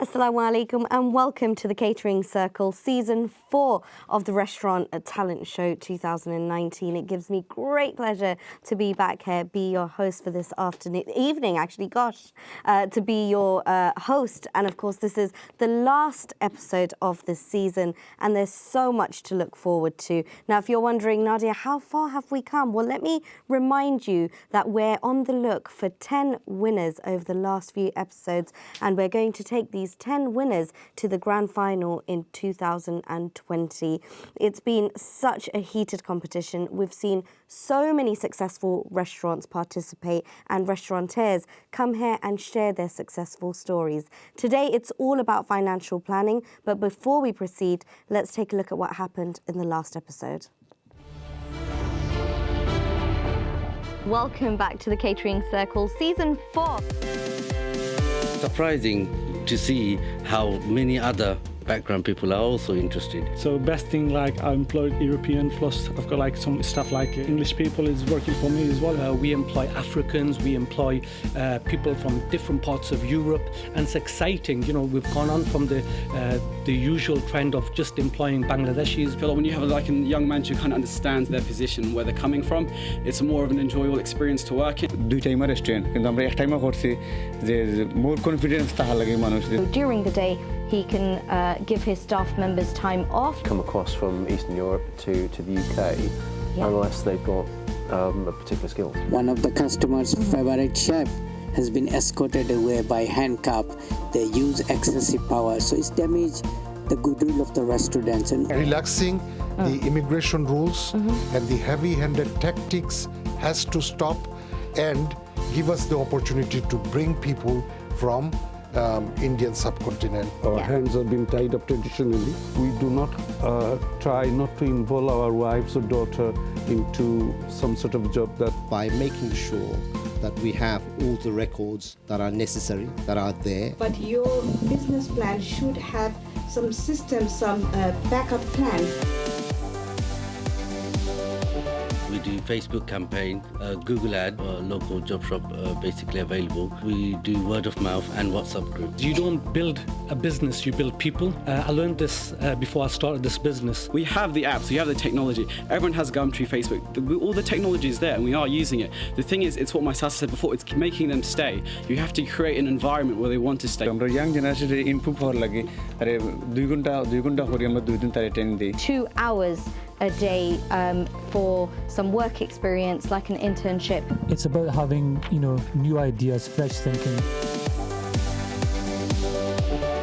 Assalamu alaikum and welcome to the Catering Circle, Season 4 of the Restaurant Talent Show 2019. It gives me great pleasure to be back here, be your host for this evening, to be your host. And of course, this is the last episode of this season and there's so much to look forward to. Now, if you're wondering, Nadia, how far have we come? Well, let me remind you that we're on the look for 10 winners over the last few episodes, and we're going to take these 10 winners to the grand final in 2020. It's been such a heated competition. We've seen so many successful restaurants participate and restaurateurs come here and share their successful stories. Today, it's all about financial planning, but before we proceed, let's take a look at what happened in the last episode. Welcome back to the Catering Circle, Season 4. Surprising to see how many other background people are also interested. So best thing, like I employed European, plus I've got like some stuff like English people is working for me as well. We employ Africans, we employ people from different parts of Europe, and it's exciting. You know, we've gone on from the usual trend of just employing Bangladeshis. I feel like when you have like a young man who kind of understands their position, where they're coming from, it's more of an enjoyable experience to work in. During the day, he can give his staff members time off. Come across from Eastern Europe to the UK, unless they've got a particular skill. One of the customers' favorite chef has been escorted away by handcuff. They use excessive power, so it's damaged the goodwill of the restaurants. And relaxing the immigration rules and the heavy-handed tactics has to stop and give us the opportunity to bring people from Indian subcontinent. Our hands have been tied up traditionally. We do not try not to involve our wives or daughter into some sort of job that... By making sure that we have all the records that are necessary, that are there. But your business plan should have some system, some backup plan. We do Facebook campaign, Google ad, local job shop basically available. We do word of mouth and WhatsApp groups. You don't build a business, you build people. I learned this before I started this business. We have the apps, we have the technology. Everyone has Gumtree, Facebook. All the technology is there and we are using it. The thing is, it's what my sister said before, it's making them stay. You have to create an environment where they want to stay. Young generation improve 2 hours a day for some work experience like an internship. It's about having, new ideas, fresh thinking.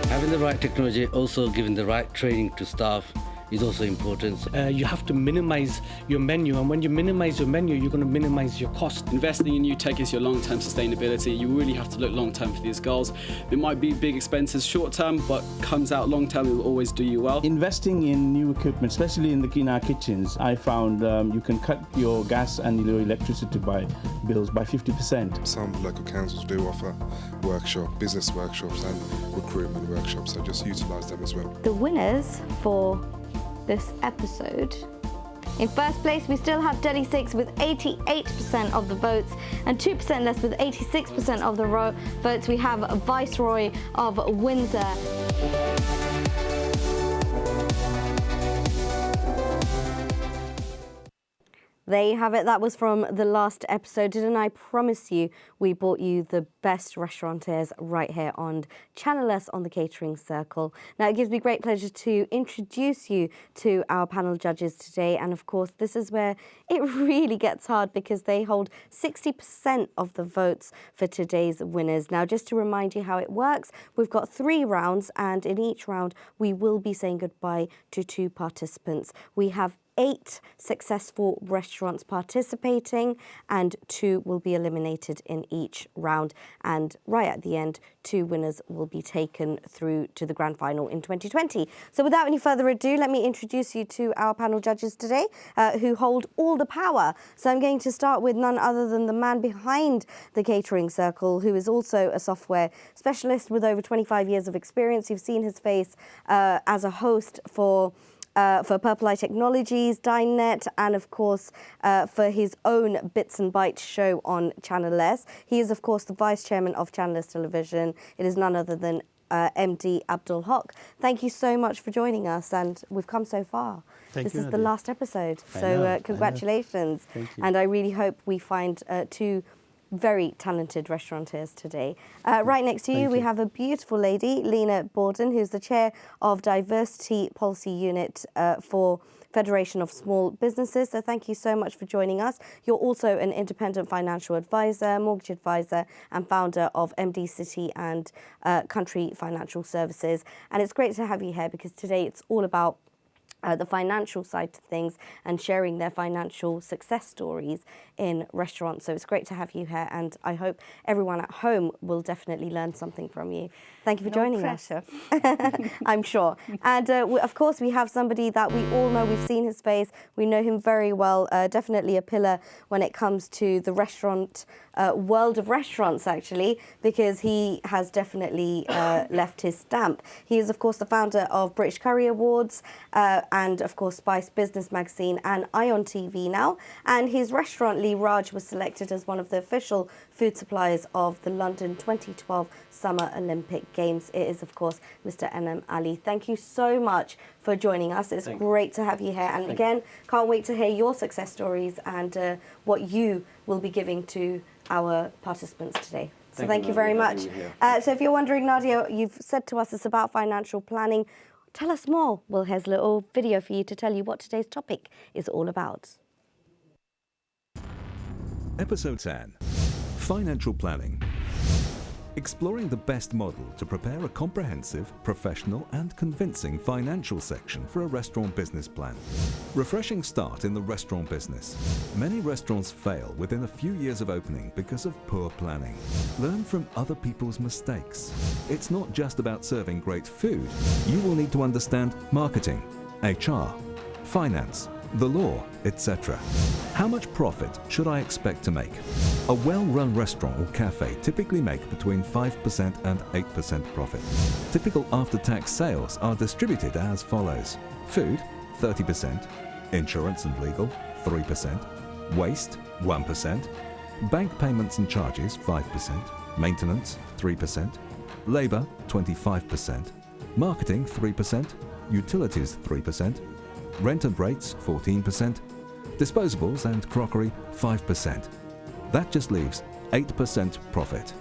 Having the right technology, also giving the right training to staff is also important. You have to minimize your menu, and when you minimize your menu, you're going to minimize your cost. Investing in new tech is your long-term sustainability. You really have to look long-term for these goals. It might be big expenses short-term, but comes out long-term, it will always do you well. Investing in new equipment, especially in our kitchens, I found you can cut your gas and your electricity bills by 50%. Some local councils do offer business workshops and recruitment workshops, so just utilise them as well. The winners for this episode. In first place, we still have Delhi 6 with 88% of the votes, and 2% less with 86% of the votes. We have Viceroy of Windsor. There you have it. That was from the last episode. Didn't I promise you we brought you the best restaurateurs right here on Channel S on the Catering Circle. Now, it gives me great pleasure to introduce you to our panel judges today. And of course, this is where it really gets hard because they hold 60% of the votes for today's winners. Now, just to remind you how it works, we've got 3 rounds, and in each round, we will be saying goodbye to 2 participants. We have 8 successful restaurants participating and 2 will be eliminated in each round. And right at the end, 2 winners will be taken through to the grand final in 2020. So without any further ado, let me introduce you to our panel judges today who hold all the power. So I'm going to start with none other than the man behind the Catering Circle, who is also a software specialist with over 25 years of experience. You've seen his face as a host for Purple Eye Technologies, DineNet, and of course for his own Bits and Bytes show on Channel S. He is, of course, the Vice Chairman of Channel S Television. It is none other than MD Abdul Haq. Thank you so much for joining us, and we've come so far. This is the last episode, so congratulations. Thank you. And I really hope we find two very talented restaurateurs today. Right next to you, we have a beautiful lady, Lena Borden, who's the chair of Diversity Policy Unit for Federation of Small Businesses. So thank you so much for joining us. You're also an independent financial advisor, mortgage advisor, and founder of MD City and Country Financial Services. And it's great to have you here because today it's all about the financial side of things and sharing their financial success stories in restaurants. So it's great to have you here, and I hope everyone at home will definitely learn something from you. Thank you for joining us. I'm sure. And of course, we have somebody that we all know. We've seen his face. We know him very well. Definitely a pillar when it comes to the restaurant world of restaurants, actually, because he has definitely left his stamp. He is, of course, the founder of British Curry Awards and, of course, Spice Business Magazine and Ion TV now. And his restaurant, Lee Raj, was selected as one of the official food suppliers of the London 2012 Summer Olympic Games. It is, of course, Mr. N.M. Ali. Thank you so much for joining us. It's great to have you here. And again, can't wait to hear your success stories and what you will be giving to our participants today. So thank you very much. So if you're wondering, Nadia, you've said to us it's about financial planning. Tell us more. Well, here's a little video for you to tell you what today's topic is all about. Episode 10, Financial Planning. Exploring the best model to prepare a comprehensive, professional and convincing financial section for a restaurant business plan. Refreshing start in the restaurant business. Many restaurants fail within a few years of opening because of poor planning. Learn from other people's mistakes. It's not just about serving great food. You will need to understand marketing, HR, finance, the law, etc. How much profit should I expect to make? A well-run restaurant or cafe typically make between 5% and 8% profit. Typical after-tax sales are distributed as follows: food, 30%, insurance and legal, 3%, waste, 1%, bank payments and charges, 5%, maintenance, 3%, labour, 25%, marketing, 3%, utilities, 3%, rent and rates, 14%, disposables and crockery, 5%. That just leaves 8% profit.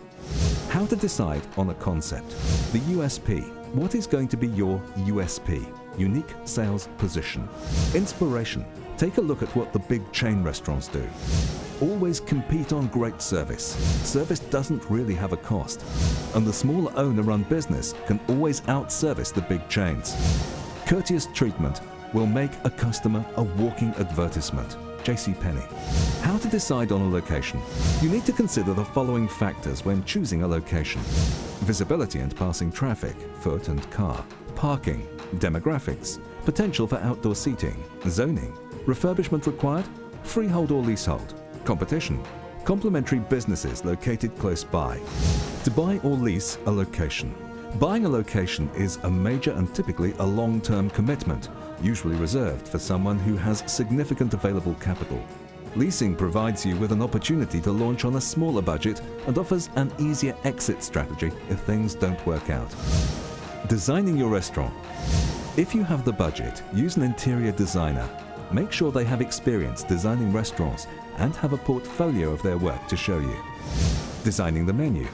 How to decide on a concept? The USP. What is going to be your USP? Unique sales position. Inspiration. Take a look at what the big chain restaurants do. Always compete on great service. Service doesn't really have a cost, and the smaller owner-run business can always out-service the big chains. Courteous treatment will make a customer a walking advertisement. JCPenney. How to decide on a location? You need to consider the following factors when choosing a location: visibility and passing traffic, foot and car, parking, demographics, potential for outdoor seating, zoning, refurbishment required, freehold or leasehold, competition, complementary businesses located close by. To buy or lease a location. Buying a location is a major and typically a long-term commitment, usually reserved for someone who has significant available capital. Leasing provides you with an opportunity to launch on a smaller budget and offers an easier exit strategy if things don't work out. Designing your restaurant. If you have the budget, use an interior designer. Make sure they have experience designing restaurants and have a portfolio of their work to show you. Designing the menu.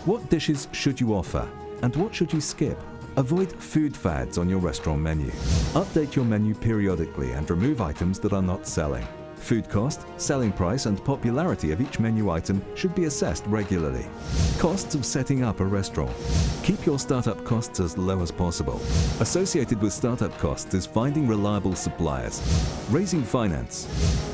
What dishes should you offer and what should you skip? Avoid food fads on your restaurant menu. Update your menu periodically and remove items that are not selling. Food cost, selling price and popularity of each menu item should be assessed regularly. Costs of setting up a restaurant. Keep your startup costs as low as possible. Associated with startup costs is finding reliable suppliers. Raising finance.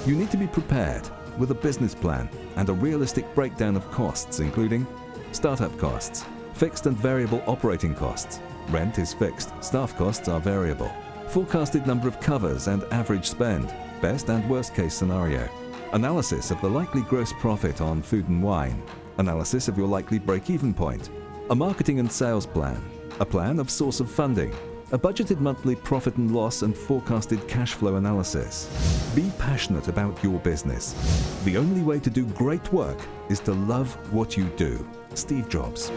You need to be prepared with a business plan and a realistic breakdown of costs, including startup costs, fixed and variable operating costs. Rent is fixed, staff costs are variable. Forecasted number of covers and average spend, best and worst case scenario. Analysis of the likely gross profit on food and wine. Analysis of your likely break-even point. A marketing and sales plan. A plan of source of funding. A budgeted monthly profit and loss and forecasted cash flow analysis. Be passionate about your business. The only way to do great work is to love what you do. Steve Jobs.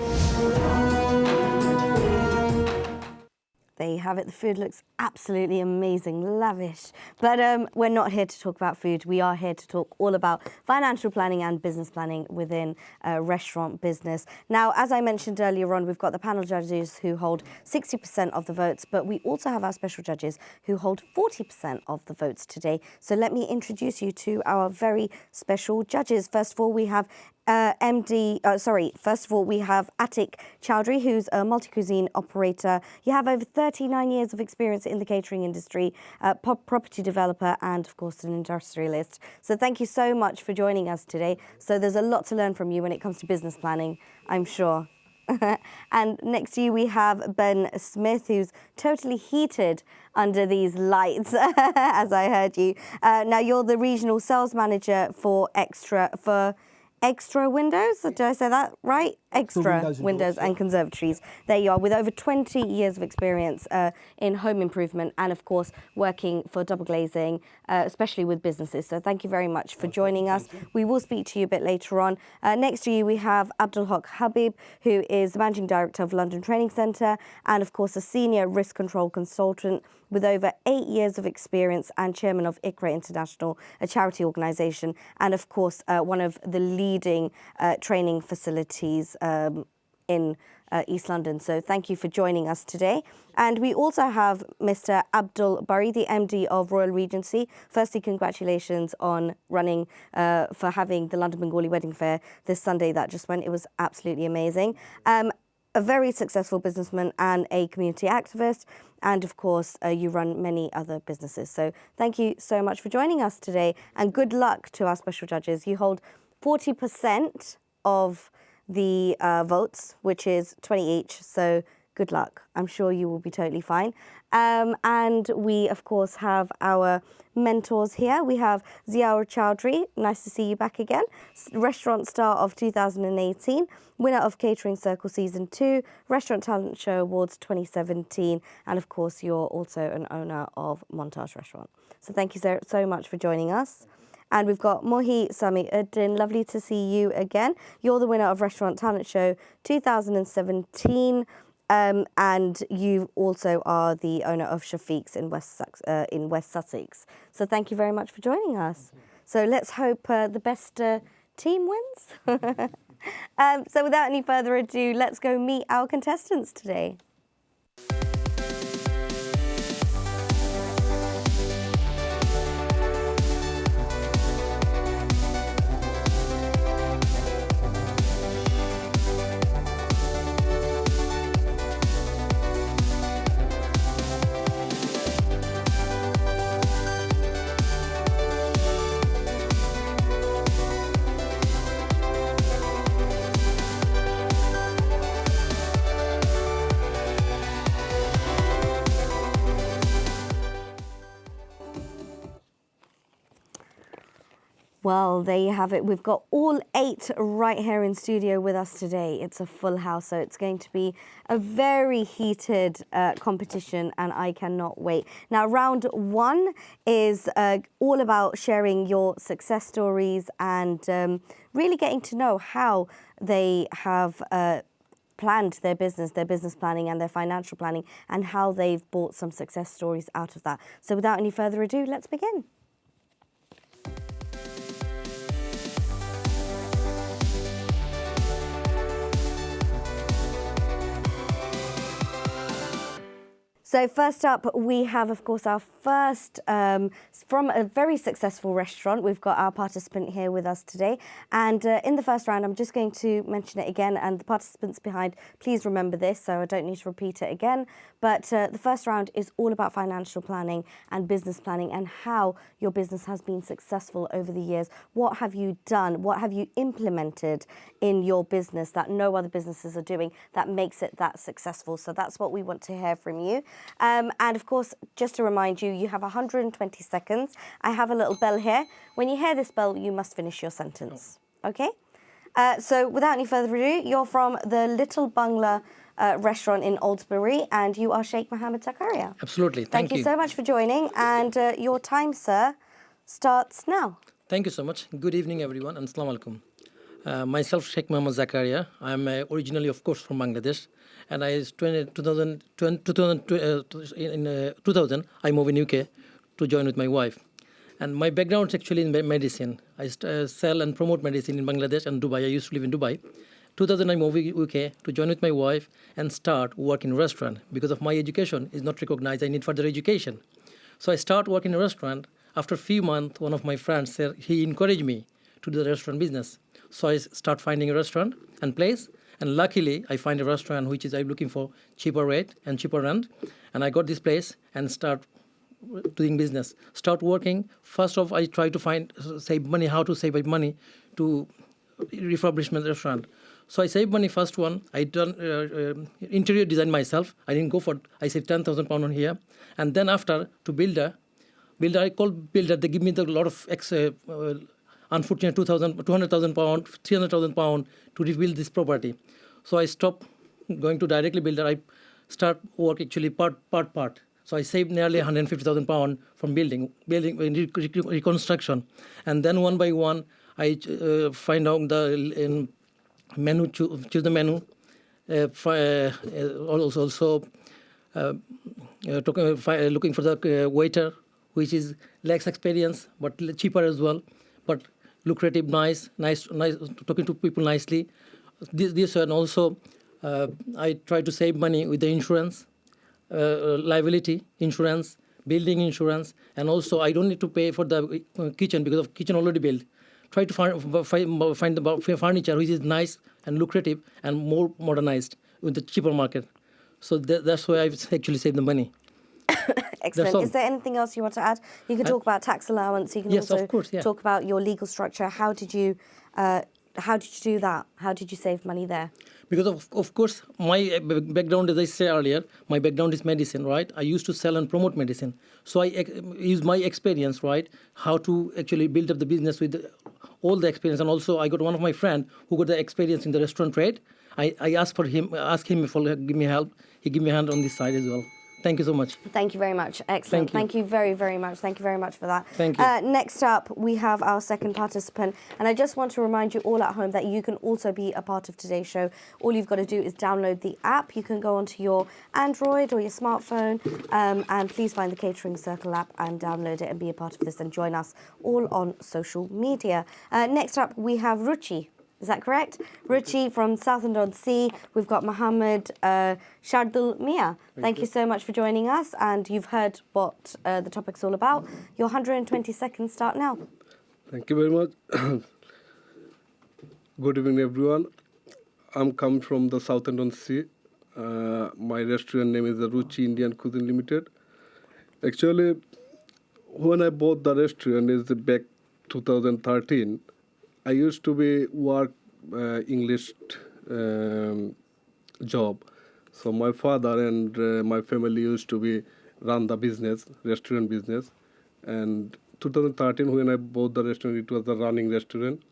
have it. The food looks absolutely amazing, lavish. But we're not here to talk about food. We are here to talk all about financial planning and business planning within restaurant business. Now, as I mentioned earlier on, we've got the panel judges who hold 60% of the votes, but we also have our special judges who hold 40% of the votes today. So let me introduce you to our very special judges. First of all, we have first of all, we have Atik Chowdhury, who's a multi-cuisine operator. You have over 39 years of experience in the catering industry, property developer, and of course, an industrialist. So thank you so much for joining us today. So there's a lot to learn from you when it comes to business planning, I'm sure. And next to you, we have Ben Smith, who's totally heated under these lights, as I heard you. Now, you're the regional sales manager for Extra Windows, did I say that right? Extra Windows and Conservatories. There you are, with over 20 years of experience in home improvement and, of course, working for double glazing, especially with businesses. So thank you very much for joining us. We will speak to you a bit later on. Next to you, we have Abdul Haq Habib, who is the Managing Director of London Training Centre and, of course, a Senior Risk Control Consultant with over 8 years of experience and Chairman of ICRA International, a charity organisation, and, of course, one of the leading training facilities in East London. So thank you for joining us today. And we also have Mr. Abdul Bari, the MD of Royal Regency. Firstly, congratulations on running for having the London Bengali Wedding Fair this Sunday that just went. It was absolutely amazing. A very successful businessman and a community activist. And of course, you run many other businesses. So thank you so much for joining us today. And good luck to our special judges. You hold 40% of the votes, which is 20 each. So good luck. I'm sure you will be totally fine. And we, of course, have our mentors here. We have Ziaur Chowdhury. Nice to see you back again. Restaurant Star of 2018, winner of Catering Circle Season 2, Restaurant Talent Show Awards 2017, and of course, you're also an owner of Montage Restaurant. So thank you so much for joining us. And we've got Mohi Sami Uddin. Lovely to see you again. You're the winner of Restaurant Talent Show 2017. And you also are the owner of Shafiq's in West Sussex. So thank you very much for joining us. So let's hope the best team wins. So without any further ado, let's go meet our contestants today. Well, there you have it. We've got all 8 right here in studio with us today. It's a full house, so it's going to be a very heated competition, and I cannot wait. Now, round 1 is all about sharing your success stories and really getting to know how they have planned their business planning and their financial planning, and how they've brought some success stories out of that. So without any further ado, let's begin. So first up, we have, of course, our first from a very successful restaurant. We've got our participant here with us today. And in the first round, I'm just going to mention it again. And the participants behind, please remember this, so I don't need to repeat it again. But the first round is all about financial planning and business planning and how your business has been successful over the years. What have you done? What have you implemented in your business that no other businesses are doing that makes it that successful? So that's what we want to hear from you. And of course, just to remind you, you have 120 seconds. I have a little bell here. When you hear this bell, you must finish your sentence. Okay? So without any further ado, you're from the Little Bangla restaurant in Oldsbury, and you are Sheikh Mohammed Zakaria. Absolutely. Thank you so much for joining. And your time, sir, starts now. Thank you so much. Good evening, everyone, and Assalamu alaikum. Myself, Sheikh Mohammed Zakaria. I'm originally, of course, from Bangladesh. And in 2000, I moved in UK to join with my wife. And my background is actually in medicine. I sell and promote medicine in Bangladesh and Dubai. I used to live in Dubai. 2000, I moved to UK to join with my wife and start work in a restaurant. Because of my education is not recognized, I need further education. So I start working in a restaurant. After a few months, one of my friends said he encouraged me to do the restaurant business. So I start finding a restaurant and place. And luckily, I find a restaurant which is I'm looking for cheaper rate and cheaper rent. And I got this place and start doing business. Start working. First off, I try to save money, how to save money to refurbishment restaurant. So I saved money first one. I done interior design myself. I didn't go for, I saved £10,000 on here. And then after, to builder, I called builder. They give me a lot of unfortunate £200,000, £300,000 to rebuild this property. So I stopped going to directly builder. I start work actually part. So I saved nearly £150,000 from building reconstruction. And then one by one, I find out the menu, choose the menu. Also looking for the waiter, which is less experience but cheaper as well, but lucrative, nice, talking to people nicely. This and also I try to save money with the insurance, liability insurance, building insurance, and also I don't need to pay for the kitchen because of kitchen already built. Try to find the furniture which is nice and lucrative and more modernized with the cheaper market. So that's why I've actually saved the money. Excellent. Is there anything else you want to add? You can talk about tax allowance. You can also of course, talk about your legal structure. How did you do that? How did you save money there? Because of course, my background, as I said earlier, my background is medicine, right? I used to sell and promote medicine. So I use my experience, right, how to actually build up the business with all the experience. And also I got one of my friend who got the experience in the restaurant trade. I asked him if he'll give me help. He gave me a hand on this side as well. Thank you so much. Thank you very much. Excellent. Thank you very, very much. Thank you very much for that. Thank you. Next up, we have our second participant. And I just want to remind you all at home that you can also be a part of today's show. All you've got to do is download the app. You can go onto your Android or your smartphone and please find the Catering Circle app and download it and be a part of this and join us all on social media. Next up, we have Ruchi. Is that correct? Ruchi from Southend-on-Sea. We've got Mohammed Shardul Mia. Thank you so much for joining us. And you've heard what the topic's all about. Your 120 seconds start now. Thank you very much. Good evening, everyone. I'm come from the Southend-on-Sea. My restaurant name is the Ruchi Indian Cuisine Limited. Actually, when I bought the restaurant is back 2013, I used to be work English job. So my father and my family used to be run the business, restaurant business. And 2013, when I bought the restaurant, it was the running restaurant.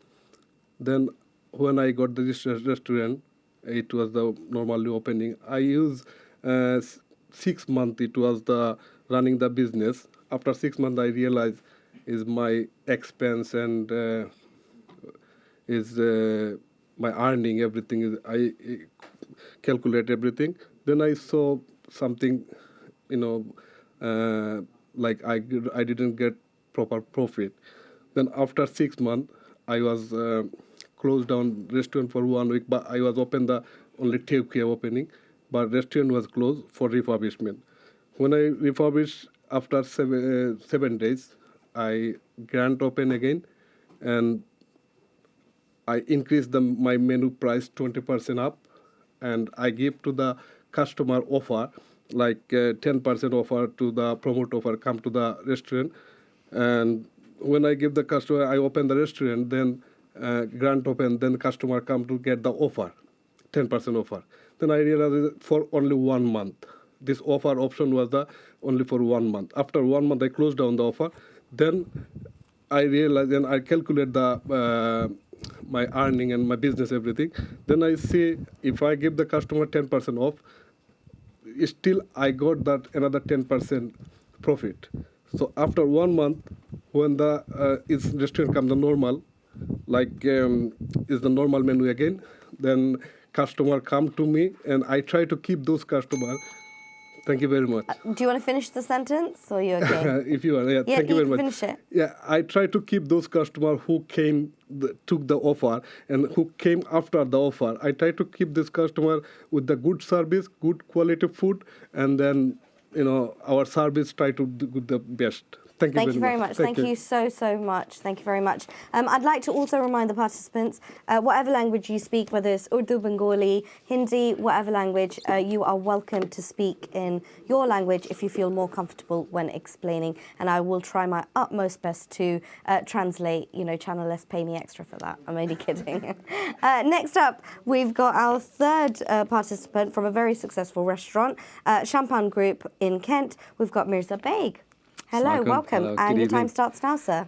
Then when I got this restaurant, it was the normally opening. I used 6 months, it was the running the business. After 6 months, I realized is my expense and is my earning, everything is, I calculate everything. Then I saw something, like I didn't get proper profit. Then after 6 months, I was closed down restaurant for 1 week, but I was open the only takeaway opening, but restaurant was closed for refurbishment. When I refurbished after 7 days, I grand open again, and I increased my menu price 20% up, and I give to the customer offer, like 10% offer to the promote offer, come to the restaurant. And when I give the customer, I open the restaurant, then grand open, then customer come to get the offer, 10% offer. Then I realized for only 1 month. This offer option was only for 1 month. After 1 month, I closed down the offer. Then I realized, and I calculate the my earning and my business, everything. Then I see if I give the customer 10% off, still I got that another 10% profit. So after 1 month, when the its restaurant comes the normal, like is the normal menu again. Then customer come to me, and I try to keep those customers. Thank you very much. Do you want to finish the sentence, or are you okay? If you want, yeah. Yeah, Thank you very much. finish it. Yeah, I try to keep those customers who came, took the offer, and who came after the offer. I try to keep this customer with the good service, good quality food, and then our service try to do the best. Thank you very much. Thank you so much. Thank you very much. I'd like to also remind the participants, whatever language you speak, whether it's Urdu, Bengali, Hindi, whatever language, you are welcome to speak in your language if you feel more comfortable when explaining. And I will try my utmost best to translate. Channel S, pay me extra for that. I'm only kidding. Next up, we've got our third participant from a very successful restaurant, Champagne Group in Kent. We've got Mirza Beg. Hello, welcome. Hello, and good your time evening. starts now, sir.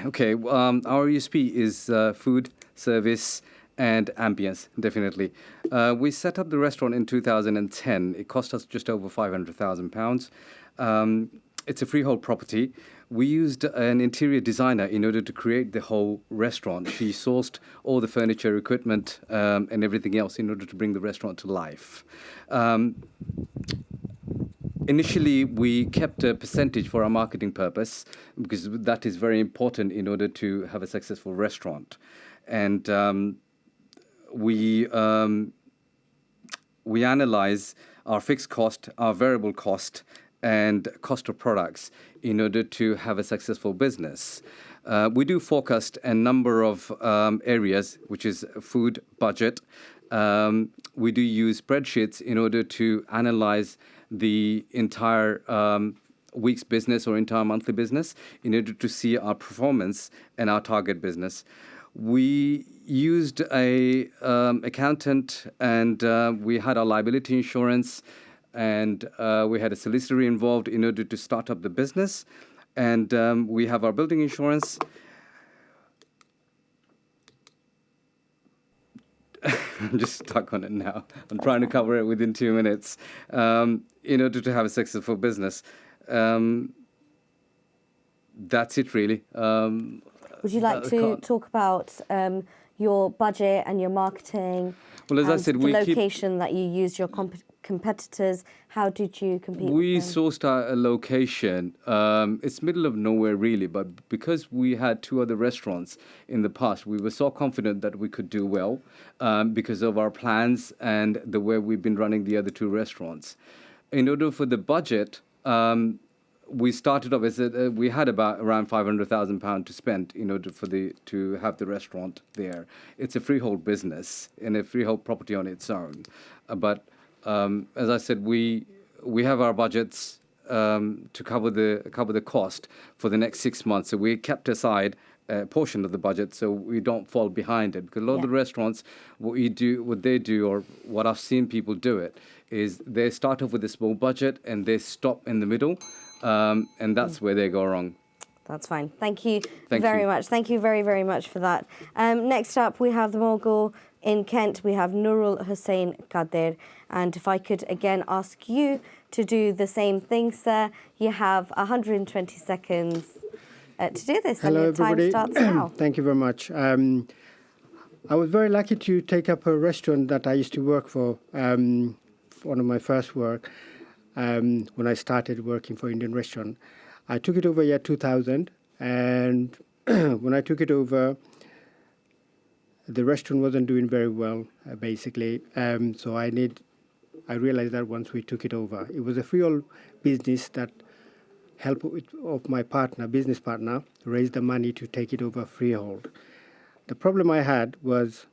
Okay, our USP is food, service, and ambience, definitely. We set up the restaurant in 2010. It cost us just over £500,000. It's a freehold property. We used an interior designer in order to create the whole restaurant. She sourced all the furniture, equipment, and everything else in order to bring the restaurant to life. Initially, we kept a percentage for our marketing purpose because that is very important in order to have a successful restaurant. And we analyze our fixed cost, our variable cost, and cost of products in order to have a successful business. We do forecast a number of areas, which is food, budget. We do use spreadsheets in order to analyze the entire week's business or entire monthly business in order to see our performance and our target business. We used a accountant, and we had our liability insurance, and we had a solicitor involved in order to start up the business, and we have our building insurance. I'm just stuck on it now. I'm trying to cover it within 2 minutes in order to have a successful business. That's it, really. Would you like to talk about your budget and your marketing? Well, as I and said, the we keep location that you used your competitors. How did you compete? We with them? sourced a location. It's middle of nowhere, really, but because we had 2 other restaurants in the past, we were so confident that we could do well because of our plans and the way we've been running the other 2 restaurants. In order for the budget, we started off as we had around £500,000 to spend in order to have the restaurant there. It's a freehold business and a freehold property on its own, but as I said, we have our budgets to cover the cost for the next 6 months. So we kept aside a portion of the budget so we don't fall behind it. Because a lot of the restaurants, what they do, or what I've seen people do it, is they start off with a small budget and they stop in the middle, and that's where they go wrong. That's fine. Thank you very much. Thank you very, very much for that. Next up, we have the Mogul in Kent. We have Nurul Hussain Kadir. And if I could again ask you to do the same thing, sir. You have 120 seconds to do this. Hello, and your everybody. time starts now. Thank you very much. I was very lucky to take up a restaurant that I used to work for, one of my first work, when I started working for Indian restaurant. I took it over year 2000, and when I took it over, the restaurant wasn't doing very well, basically. So I realized that once we took it over, it was a freehold business that helped of my business partner, raise the money to take it over freehold. The problem I had was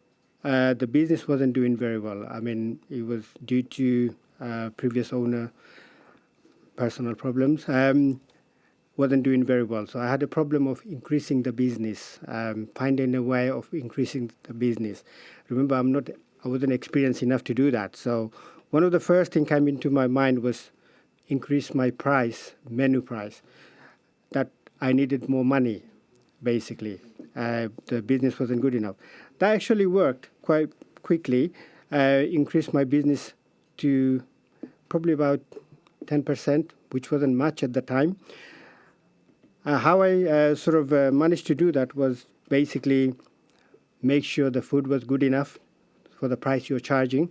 the business wasn't doing very well. I mean, it was due to previous owner personal problems. Wasn't doing very well. So I had a problem of increasing the business, finding a way of increasing the business. Remember, I wasn't experienced enough to do that. So one of the first things came into my mind was increase my menu price, that I needed more money, basically. The business wasn't good enough. That actually worked quite quickly, increased my business to probably about 10%, which wasn't much at the time. How I managed to do that was basically make sure the food was good enough for the price you're charging.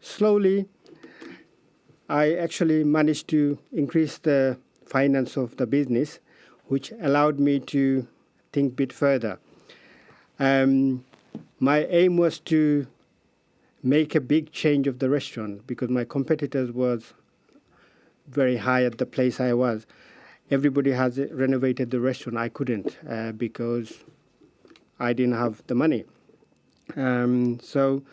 Slowly, I actually managed to increase the finance of the business, which allowed me to think a bit further. My aim was to make a big change of the restaurant because my competitors was very high at the place I was. Everybody has renovated the restaurant. I couldn't because I didn't have the money. So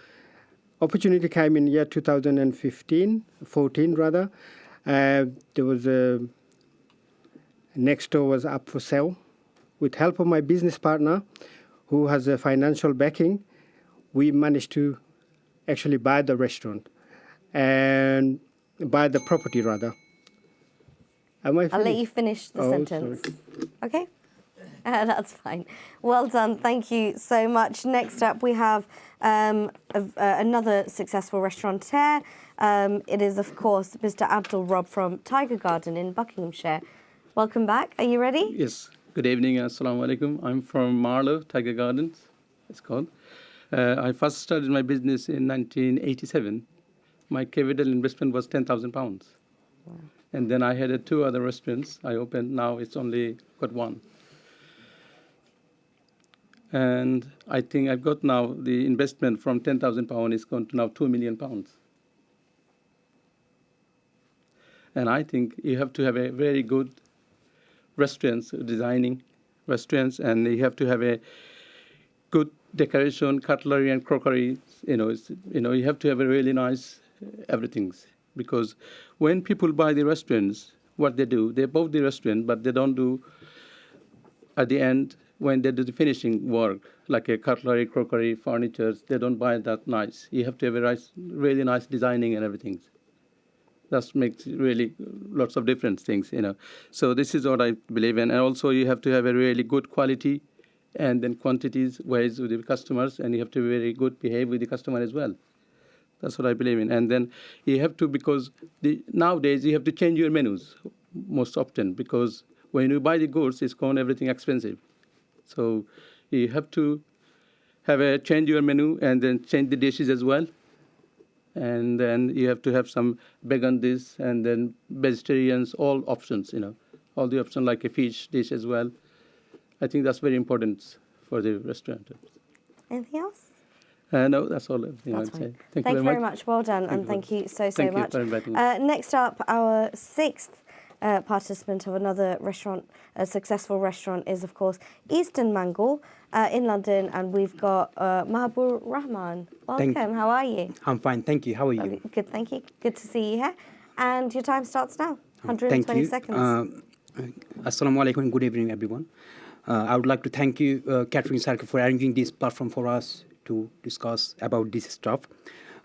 opportunity came in year 14 rather. There was next door was up for sale. With help of my business partner, who has a financial backing, we managed to actually buy the restaurant and buy the property rather. Am I finished? I'll let you finish the sentence. Sorry. Okay? That's fine. Well done. Thank you so much. Next up, we have another successful restaurateur. It is, of course, Mr. Abdul Rob from Tiger Garden in Buckinghamshire. Welcome back. Are you ready? Yes. Good evening. Assalamu alaikum. I'm from Marlow, Tiger Gardens, it's called. I first started my business in 1987. My capital investment was £10,000. Wow. And then I had 2 other restaurants I opened. Now it's only got 1. And I think I've got now the investment from £10,000 is gone to now £2 million. And I think you have to have a very good restaurants, designing restaurants, and you have to have a good decoration, cutlery and crockery. You have to have a really nice everything. Because when people buy the restaurants, what they do, they buy the restaurant, but they don't do at the end when they do the finishing work, like a cutlery, crockery, furniture. They don't buy that nice. You have to have a really nice designing and everything. That makes really lots of different things, So this is what I believe in. And also you have to have a really good quality and then quantities, ways with the customers, and you have to be very good behave with the customer as well. That's what I believe in. And then you have to, because nowadays you have to change your menus most often, because when you buy the goods, it's gone everything expensive. So you have to change your menu and then change the dishes as well. And then you have to have some vegan this and then vegetarians, all options, all the options like a fish dish as well. I think that's very important for the restaurant. Anything else? No, that's all. That's I'd fine. say. Thank you very much. Well done, and thank you so Thank much. you for inviting me. Next up, our 6th participant of another restaurant, a successful restaurant, is of course Eastern Mangal in London, and we've got Mahabur Rahman. Welcome. How are you? I'm fine, thank you. How are you? Good, thank you. Good to see you here. And your time starts now. 120 seconds. Assalamu alaikum and good evening, everyone. I would like to thank you, Catering Circle, for arranging this platform for us to discuss about this stuff.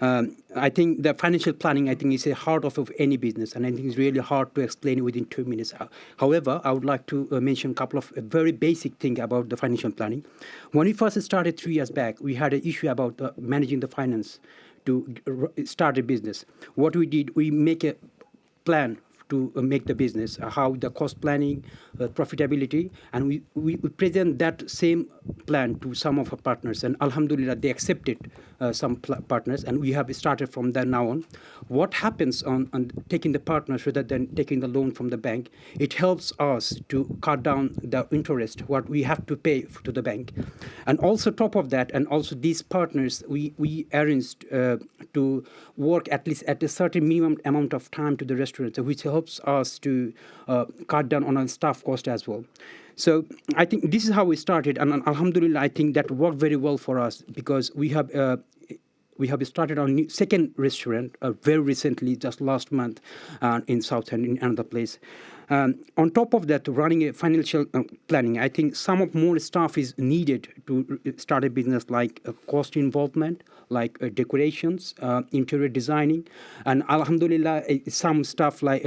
I think the financial planning, is the heart of any business, and I think it's really hard to explain within 2 minutes. However, I would like to mention a couple of very basic things about the financial planning. When we first started 3 years back, we had an issue about managing the finance to start a business. What we did, we make a plan to make the business, how the cost planning, profitability, and we present that same plan to some of our partners, and alhamdulillah, they accepted some partners, and we have started from there now on. What happens on taking the partners rather than taking the loan from the bank, it helps us to cut down the interest, what we have to pay to the bank. And also top of that, and also these partners, we arranged to work at least at a certain minimum amount of time to the restaurant, which helps us to cut down on our staff cost as well. So I think this is how we started, and alhamdulillah, I think that worked very well for us, because we have started our second restaurant very recently, just last month, in Southend, in another place. On top of that, running a financial planning, I think some of more staff is needed to start a business, like cost involvement, like decorations, interior designing, and alhamdulillah, some stuff like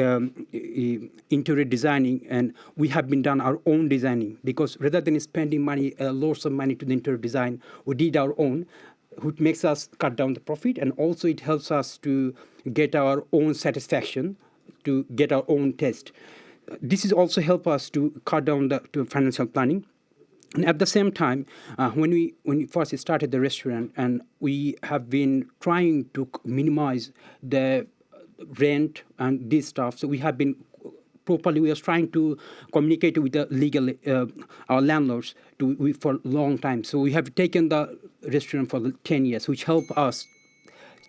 interior designing, and we have been done our own designing, because rather than spending money, lots of money to the interior design, we did our own, which makes us cut down the profit, and also it helps us to get our own satisfaction, to get our own taste. This is also help us to cut down the financial planning. And at the same time, when we first started the restaurant, and we have been trying to minimize the rent and this stuff, so we have been properly. We are trying to communicate with the legal our landlords for a long time. So we have taken the restaurant for 10 years, which help us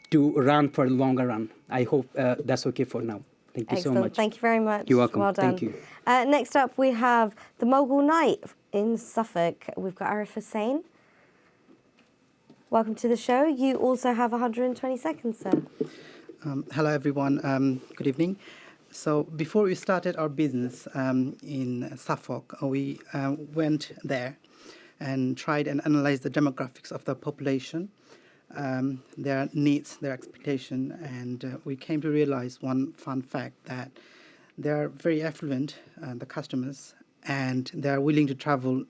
to run for a longer run. I hope that's okay for now. Thank you Excellent. so much. Thank you very much. You're welcome. Well done. Thank you. Next up, we have the Mogul Night in Suffolk. We've got Arif Hussain. Welcome to the show. You also have 120 seconds, sir. Hello, everyone. Good evening. So before we started our business in Suffolk, we went there and tried and analyzed the demographics of the population, their needs, their expectation, and we came to realize one fun fact, that they are very affluent, the customers, and they are willing to travel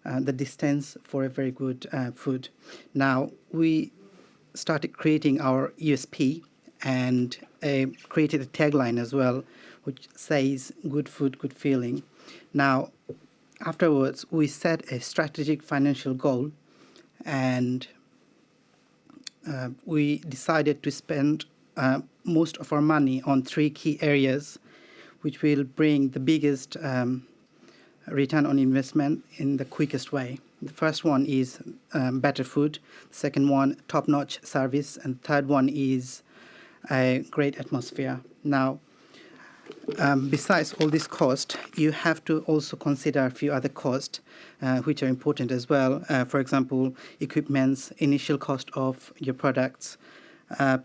the distance for a very good food. Now, we started creating our USP and created a tagline as well, which says, good food, good feeling. Now, afterwards, we set a strategic financial goal, and we decided to spend most of our money on 3 key areas, which will bring the biggest return on investment in the quickest way. The first one is better food. The second one, top-notch service. And the third one is a great atmosphere. Now, besides all this cost, you have to also consider a few other costs, which are important as well. For example, equipment's initial cost of your products,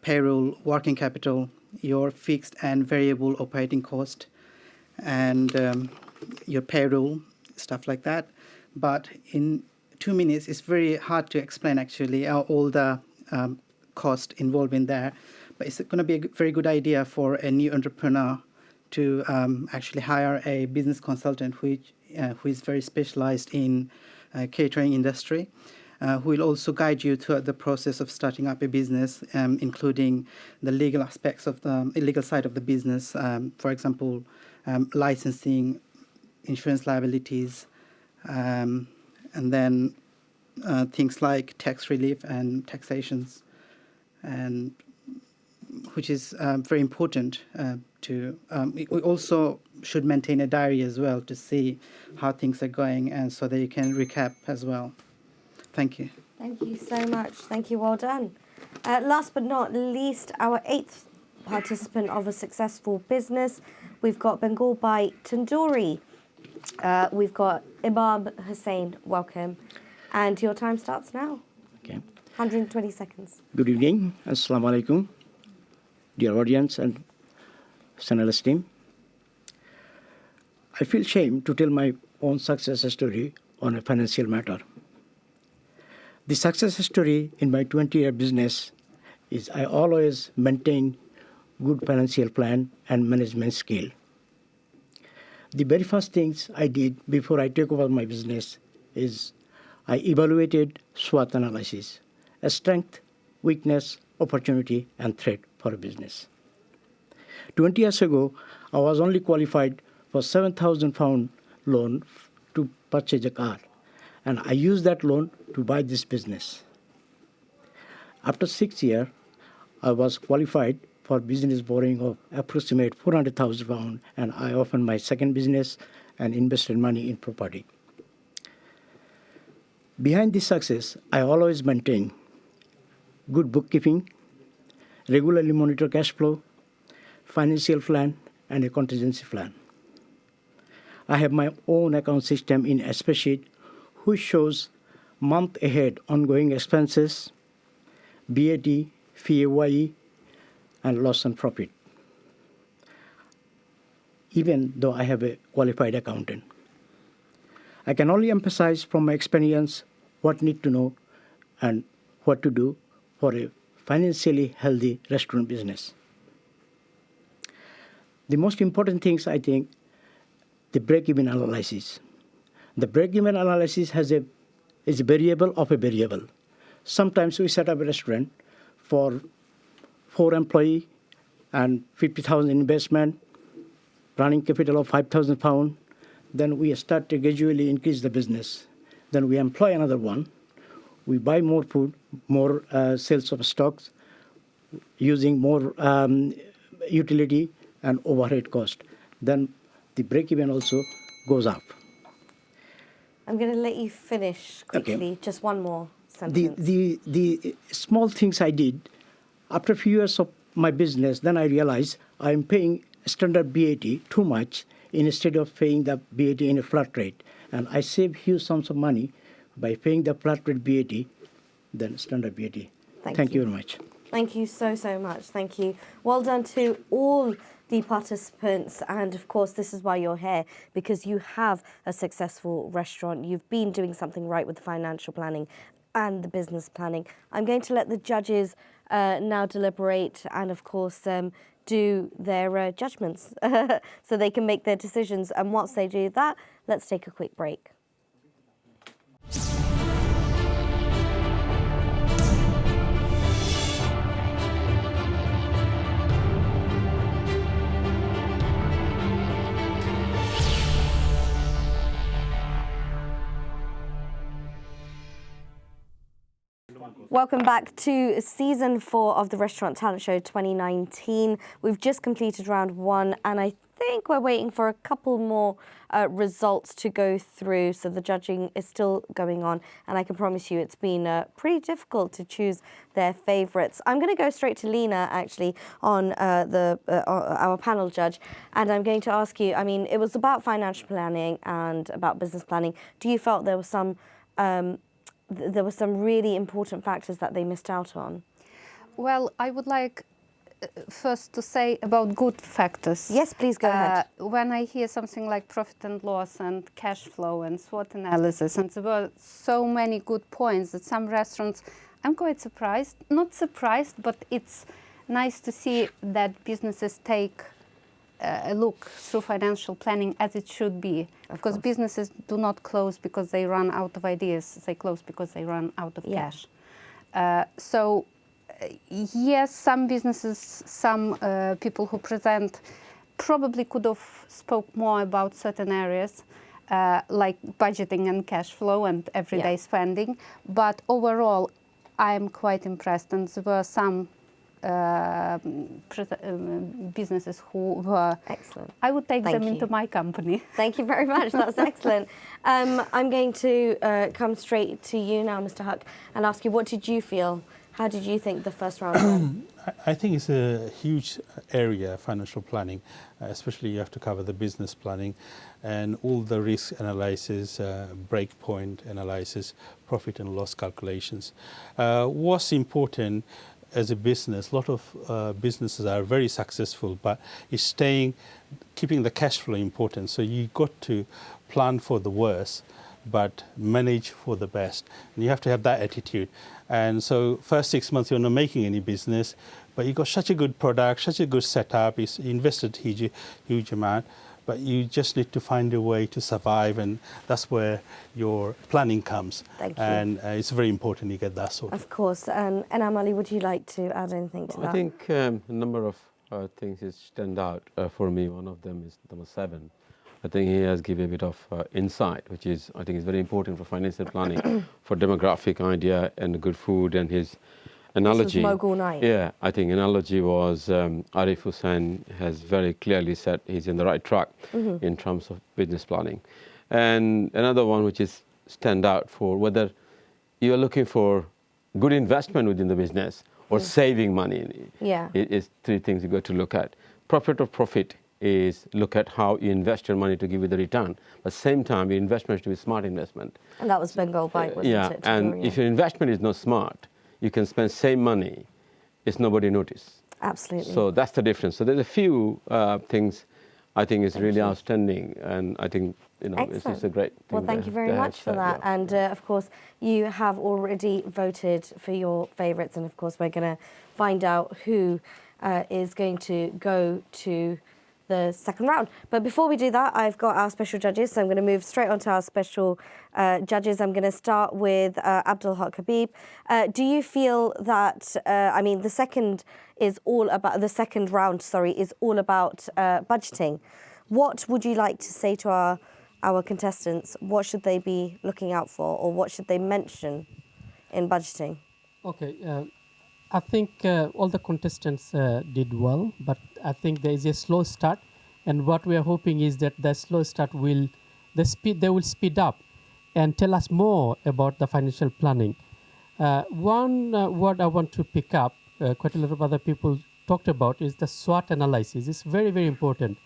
payroll, working capital, your fixed and variable operating cost, and your payroll, stuff like that. But in 2 minutes, it's very hard to explain actually all the cost involved in there. But it's going to be a very good idea for a new entrepreneur to actually hire a business consultant who is very specialized in catering industry, who will also guide you throughout the process of starting up a business, including the legal aspects of the legal side of the business, for example, licensing, insurance liabilities, and then things like tax relief and taxations, and which is very important to. We also should maintain a diary as well to see how things are going, and so that you can recap as well. Thank you. Thank you so much. Thank you. Well done. Last but not least, our 8th participant of a successful business. We've got Bengal by Tandoori. We've got Imam Hussain. Welcome. And your time starts now. Okay. 120 seconds. Good evening. Assalamu alaikum, dear audience and panelist team. I feel shame to tell my own success story on a financial matter. The success story in my 20-year business is I always maintain good financial plan and management skill. The very first things I did before I took over my business is I evaluated SWOT analysis, a strength, weakness, opportunity, and threat for a business. 20 years ago, I was only qualified for £7,000 loan to purchase a car, and I used that loan to buy this business. After 6 years, I was qualified for business borrowing of approximate £400,000, and I opened my second business and invested money in property. Behind this success, I always maintain good bookkeeping, regularly monitor cash flow, financial plan, and a contingency plan. I have my own account system in a spreadsheet which shows month ahead ongoing expenses, BAT, PAYE, and loss and profit, even though I have a qualified accountant. I can only emphasize from my experience what need to know and what to do for a financially healthy restaurant business. The most important things, I think, the break-even analysis. The break-even analysis is a variable of a variable. Sometimes we set up a restaurant for 4 employees and 50,000 investment, running capital of £5,000. Then we start to gradually increase the business. then we employ another one. We buy more food, more sales of stocks, using more utility and overhead cost. Then the break-even also goes up. I'm going to let you finish quickly. Okay. Just one more sentence. The small things I did, after a few years of my business, then I realized I'm paying standard BAT too much instead of paying the BAT in a flat rate. And I save huge sums of money by paying the flat rate BAT than standard BAT. Thank you very much. Thank you so much. Thank you. Well done to all the participants. And of course, this is why you're here, because you have a successful restaurant. You've been doing something right with the financial planning and the business planning. I'm going to let the judges now deliberate and, of course, do their judgments so they can make their decisions. And once they do that, let's take a quick break. Welcome back to Season 4 of the Restaurant Talent Show 2019. We've just completed round 1 and I think we're waiting for a couple more results to go through. So the judging is still going on and I can promise you it's been pretty difficult to choose their favourites. I'm going to go straight to Lena actually on our panel judge, and I'm going to ask you, I mean, it was about financial planning and about business planning. Do you felt there were some really important factors that they missed out on? Well, I would like first to say about good factors. Yes, please go ahead. When I hear something like profit and loss and cash flow and SWOT analysis, and there were so many good points that some restaurants, I'm quite surprised. Not surprised, but it's nice to see that businesses take a look through financial planning as it should be. Because businesses do not close because they run out of ideas. They close because they run out of cash. So yes, some businesses, some people who present probably could have spoke more about certain areas like budgeting and cash flow and everyday spending. But overall, I'm quite impressed. And there were some businesses who were excellent. I would take them you. into my company. Thank you very much. That's excellent. I'm going to come straight to you now, Mr. Huck, and ask you, what did you feel? How did you think the first round went? I think it's a huge area, financial planning, especially you have to cover the business planning and all the risk analysis, breakpoint analysis, profit and loss calculations. What's important as a business, a lot of businesses are very successful, but it's keeping the cash flow important. So you got to plan for the worst, but manage for the best. And you have to have that attitude. And so first 6 months, you're not making any business, but you got such a good product, such a good setup, it's invested huge amount, but you just need to find a way to survive, and that's where your planning comes. Thank you. And it's very important you get that sorted. Of course. And Amali, would you like to add anything to that? I think a number of things stand out for me. One of them is number 7. I think he has given a bit of insight, which is, I think, is very important for financial planning, for demographic idea and good food, and his analogy. This was Mogul night. Yeah, I think analogy was Arif Hussain has very clearly said he's in the right track in terms of business planning. And another one which is stand out for whether you're looking for good investment within the business or saving money. Yeah. It is 3 things you got to look at. Profit is look at how you invest your money to give you the return. At the same time, your investment should be smart investment. And that was Bengal Bite, wasn't it? And if your investment is not smart, you can spend same money, it's nobody notice. Absolutely. So that's the difference. So there's a few things I think is really outstanding, and I think it's just a great thing. Well, thank you very much for that. Yeah. And of course, you have already voted for your favourites, and of course, we're going to find out who is going to go to the second round. But before we do that, I've got our special judges, so I'm going to move straight on to our special judges. I'm going to start with Abdul Haq Habib. Do you feel that, I mean, the second round is all about budgeting. What would you like to say to our our contestants, what should they be looking out for, or what should they mention in budgeting? Okay, I think all the contestants did well, but I think there is a slow start, and what we are hoping is that the slow start they will speed up and tell us more about the financial planning. One word I want to pick up, quite a lot of other people talked about, is the SWOT analysis. It's very, very important.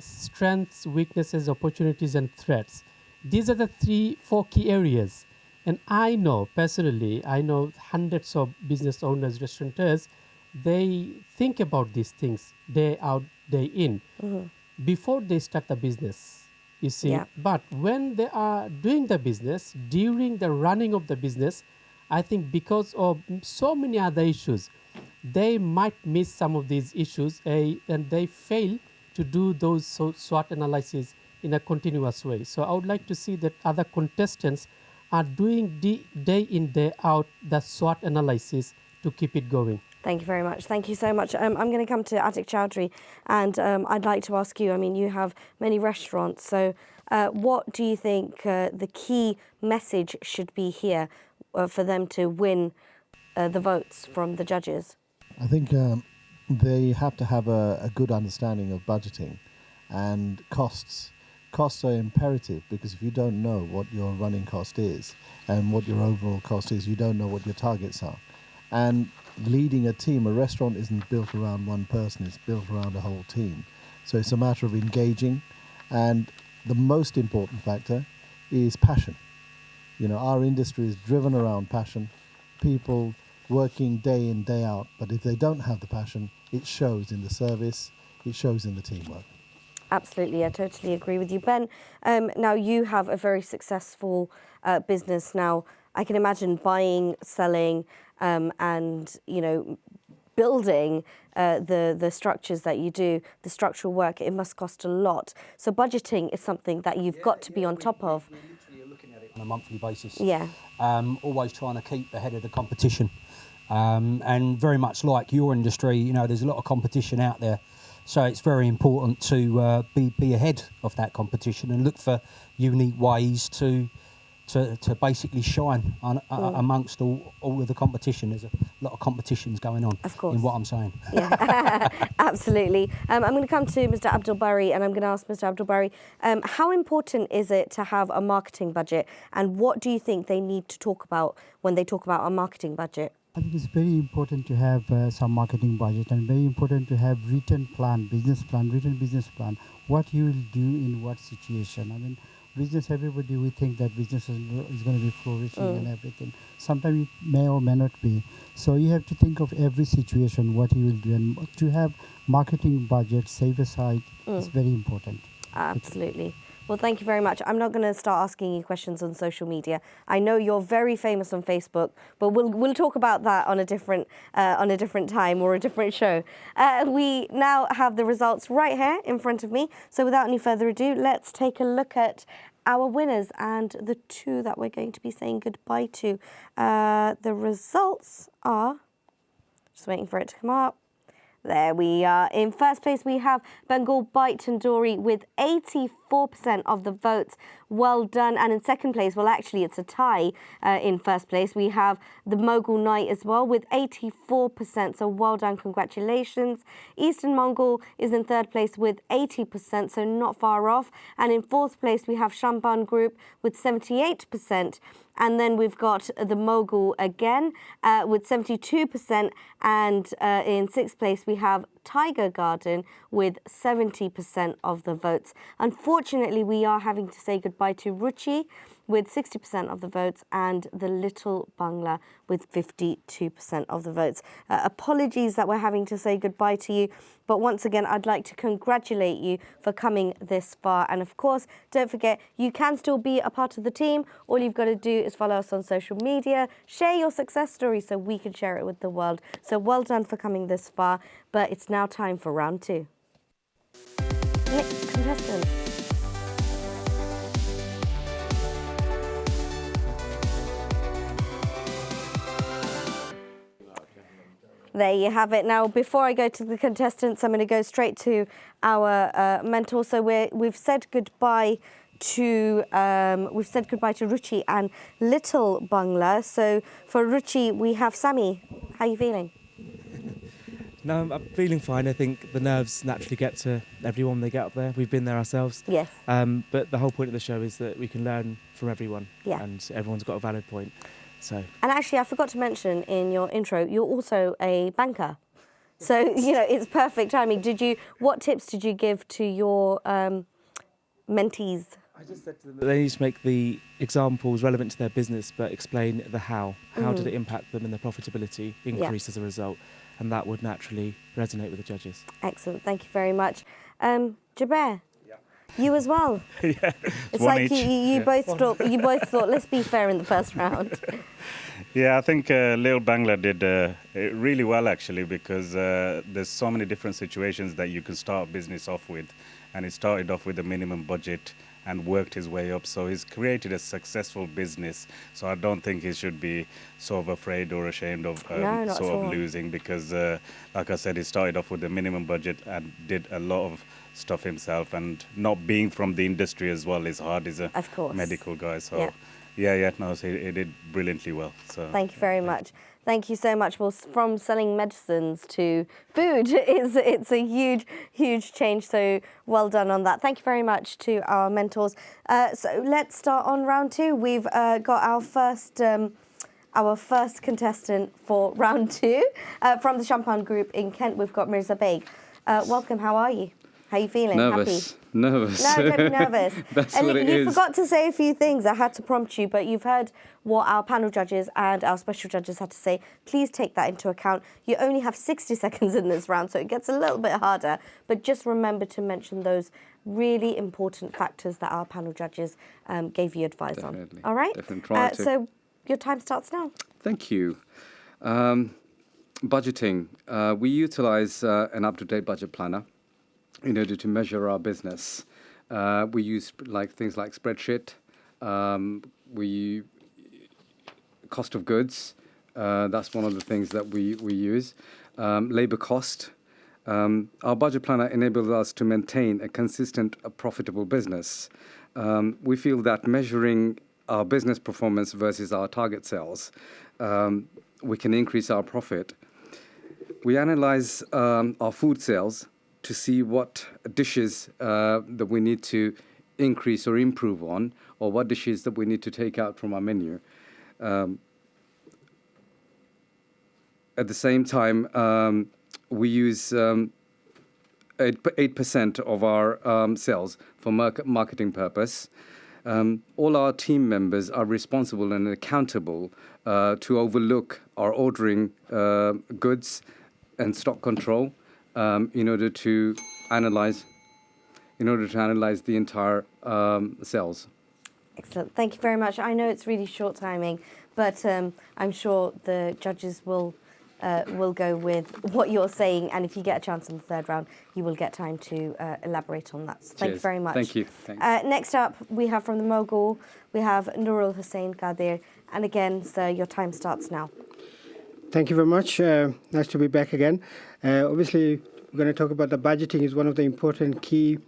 Strengths, weaknesses, opportunities, and threats. These are the 4 key areas. And I know, personally, hundreds of business owners, restaurateurs, they think about these things day out, day in, before they start the business, you see. Yeah. But when they are doing the business, during the running of the business, I think because of so many other issues, they might miss some of these issues and they fail to do those SWOT analysis in a continuous way. So I would like to see that other contestants are doing day in, day out the SWOT analysis to keep it going. Thank you very much. Thank you so much. I'm going to come to Atik Chowdhury, and I'd like to ask you, I mean, you have many restaurants, so what do you think the key message should be here for them to win the votes from the judges? I think they have to have a good understanding of budgeting and costs. Costs are imperative, because if you don't know what your running cost is and what your overall cost is, you don't know what your targets are. And leading a team, a restaurant isn't built around one person, it's built around a whole team. So it's a matter of engaging, and the most important factor is passion. You know, our industry is driven around passion, people working day in, day out, but if they don't have the passion, it shows in the service, it shows in the teamwork. Absolutely, I totally agree with you. Ben, now you have a very successful business now. I can imagine buying, selling, and, you know, building the structures that you do, the structural work, it must cost a lot. So budgeting is something that you've got to be on top of. We're literally looking at it on a monthly basis. Yeah. Always trying to keep ahead of the competition. And very much like your industry, you know, there's a lot of competition out there. So it's very important to be ahead of that competition and look for unique ways to basically shine amongst all of the competition. There's a lot of competitions going on, of course, in what I'm saying. Yeah, absolutely. I'm going to come to Mr. Abdul Bari, and I'm going to ask Mr. Abdul Bari, how important is it to have a marketing budget, and what do you think they need to talk about when they talk about a marketing budget? I think it's very important to have some marketing budget, and very important to have written business plan, what you will do in what situation. I mean, business, everybody, we think that business is going to be flourishing and everything. Sometimes it may or may not be. So you have to think of every situation, what you will do, and to have marketing budget save aside is very important. Absolutely. Well, thank you very much. I'm not going to start asking you questions on social media. I know you're very famous on Facebook, but we'll talk about that on a different time or a different show. We now have the results right here in front of me. So without any further ado, let's take a look at our winners and the 2 that we're going to be saying goodbye to. The results are, just waiting for it to come up. There we are. In first place, we have Bengal Bite Tandoori with 84% of the votes. Well done. And in second place, well, actually, it's a tie. In first place, we have the Mogul Night as well with 84%. So well done. Congratulations. Eastern Mongol is in third place with 80%, so not far off. And in fourth place, we have Shamban Group with 78%. And then we've got the Mogul again with 72%. And in sixth place, we have Tiger Garden with 70% of the votes. Unfortunately, we are having to say goodbye to Ruchi with 60% of the votes and the Little Bangla with 52% of the votes. Apologies that we're having to say goodbye to you, but once again, I'd like to congratulate you for coming this far. And of course, don't forget, you can still be a part of the team. All you've got to do is follow us on social media, share your success story so we can share it with the world. So well done for coming this far, but it's now time for round 2. Next contestant. There you have it. Now, before I go to the contestants, I'm going to go straight to our mentor. So we've said goodbye to Ruchi and Little Bangla. So for Ruchi, we have Sami. How are you feeling? No, I'm feeling fine. I think the nerves naturally get to everyone when they get up there. We've been there ourselves. Yes. But the whole point of the show is that we can learn from everyone. Yeah. And everyone's got a valid point. So. And actually, I forgot to mention in your intro, you're also a banker. So, you know, it's perfect timing. What tips did you give to your mentees? I just said to them that they need to make the examples relevant to their business, but explain the how. How did it impact them and their profitability increase as a result? And that would naturally resonate with the judges. Excellent. Thank you very much. Jaber, you as well. Yeah, it's like you both thought, let's be fair in the first round. Yeah, I think Lil Bangla did really well, actually, because there's so many different situations that you can start a business off with. And he started off with a minimum budget and worked his way up. So he's created a successful business. So I don't think he should be sort of afraid or ashamed of losing, because, like I said, he started off with a minimum budget and did a lot of stuff himself. And not being from the industry as well is hard. He's a medical guy. So he did brilliantly well. So thank you very much. Thank you so much. Well, from selling medicines to food, it's a huge change. So well done on that. Thank you very much to our mentors. So let's start on round two. We've got our first contestant for round two from the Champagne Group in Kent. We've got Mirza Beg. Welcome. How are you? How are you feeling? Nervous. Happy? Nervous. No, don't be nervous. That's and what it you is. forgot to say a few things. I had to prompt you, but you've heard what our panel judges and our special judges had to say. Please take that into account. You only have 60 seconds in this round, so it gets a little bit harder. But just remember to mention those really important factors that our panel judges gave you advice on. All right? Definitely try to. So your time starts now. Thank you. Budgeting. We utilize an up-to-date budget planner in order to measure our business. We use things like spreadsheet. We cost of goods. That's one of the things that we use. Labor cost. Our budget planner enables us to maintain a consistent, profitable business. We feel that measuring our business performance versus our target sales, we can increase our profit. We analyze our food sales to see what dishes that we need to increase or improve on, or what dishes that we need to take out from our menu. At the same time, we use 8% of our sales for marketing purpose. All our team members are responsible and accountable to overlook our ordering goods and stock control in order to analyze the entire sales. Excellent. Thank you very much. I know it's really short timing, but I'm sure the judges will go with what you're saying, and if you get a chance in the third round, you will get time to elaborate on that. So thank you very much. Thank you. Next up, we have from the Mogul, we have Nurul Hussain Qadir, and again, sir, your time starts now. Thank you very much. Nice to be back again. Obviously, we're going to talk about the budgeting is one of the important key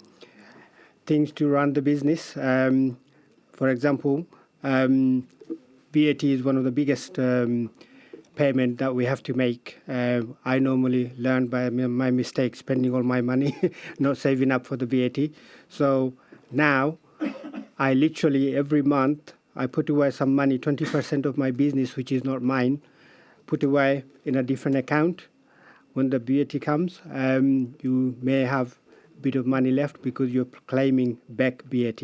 things to run the business. For example, VAT is one of the biggest payment that we have to make. I normally learn by my mistake, spending all my money, not saving up for the VAT. So now, I literally every month, I put away some money, 20% of my business, which is not mine, put away in a different account. When the VAT comes, you may have a bit of money left because you're claiming back VAT.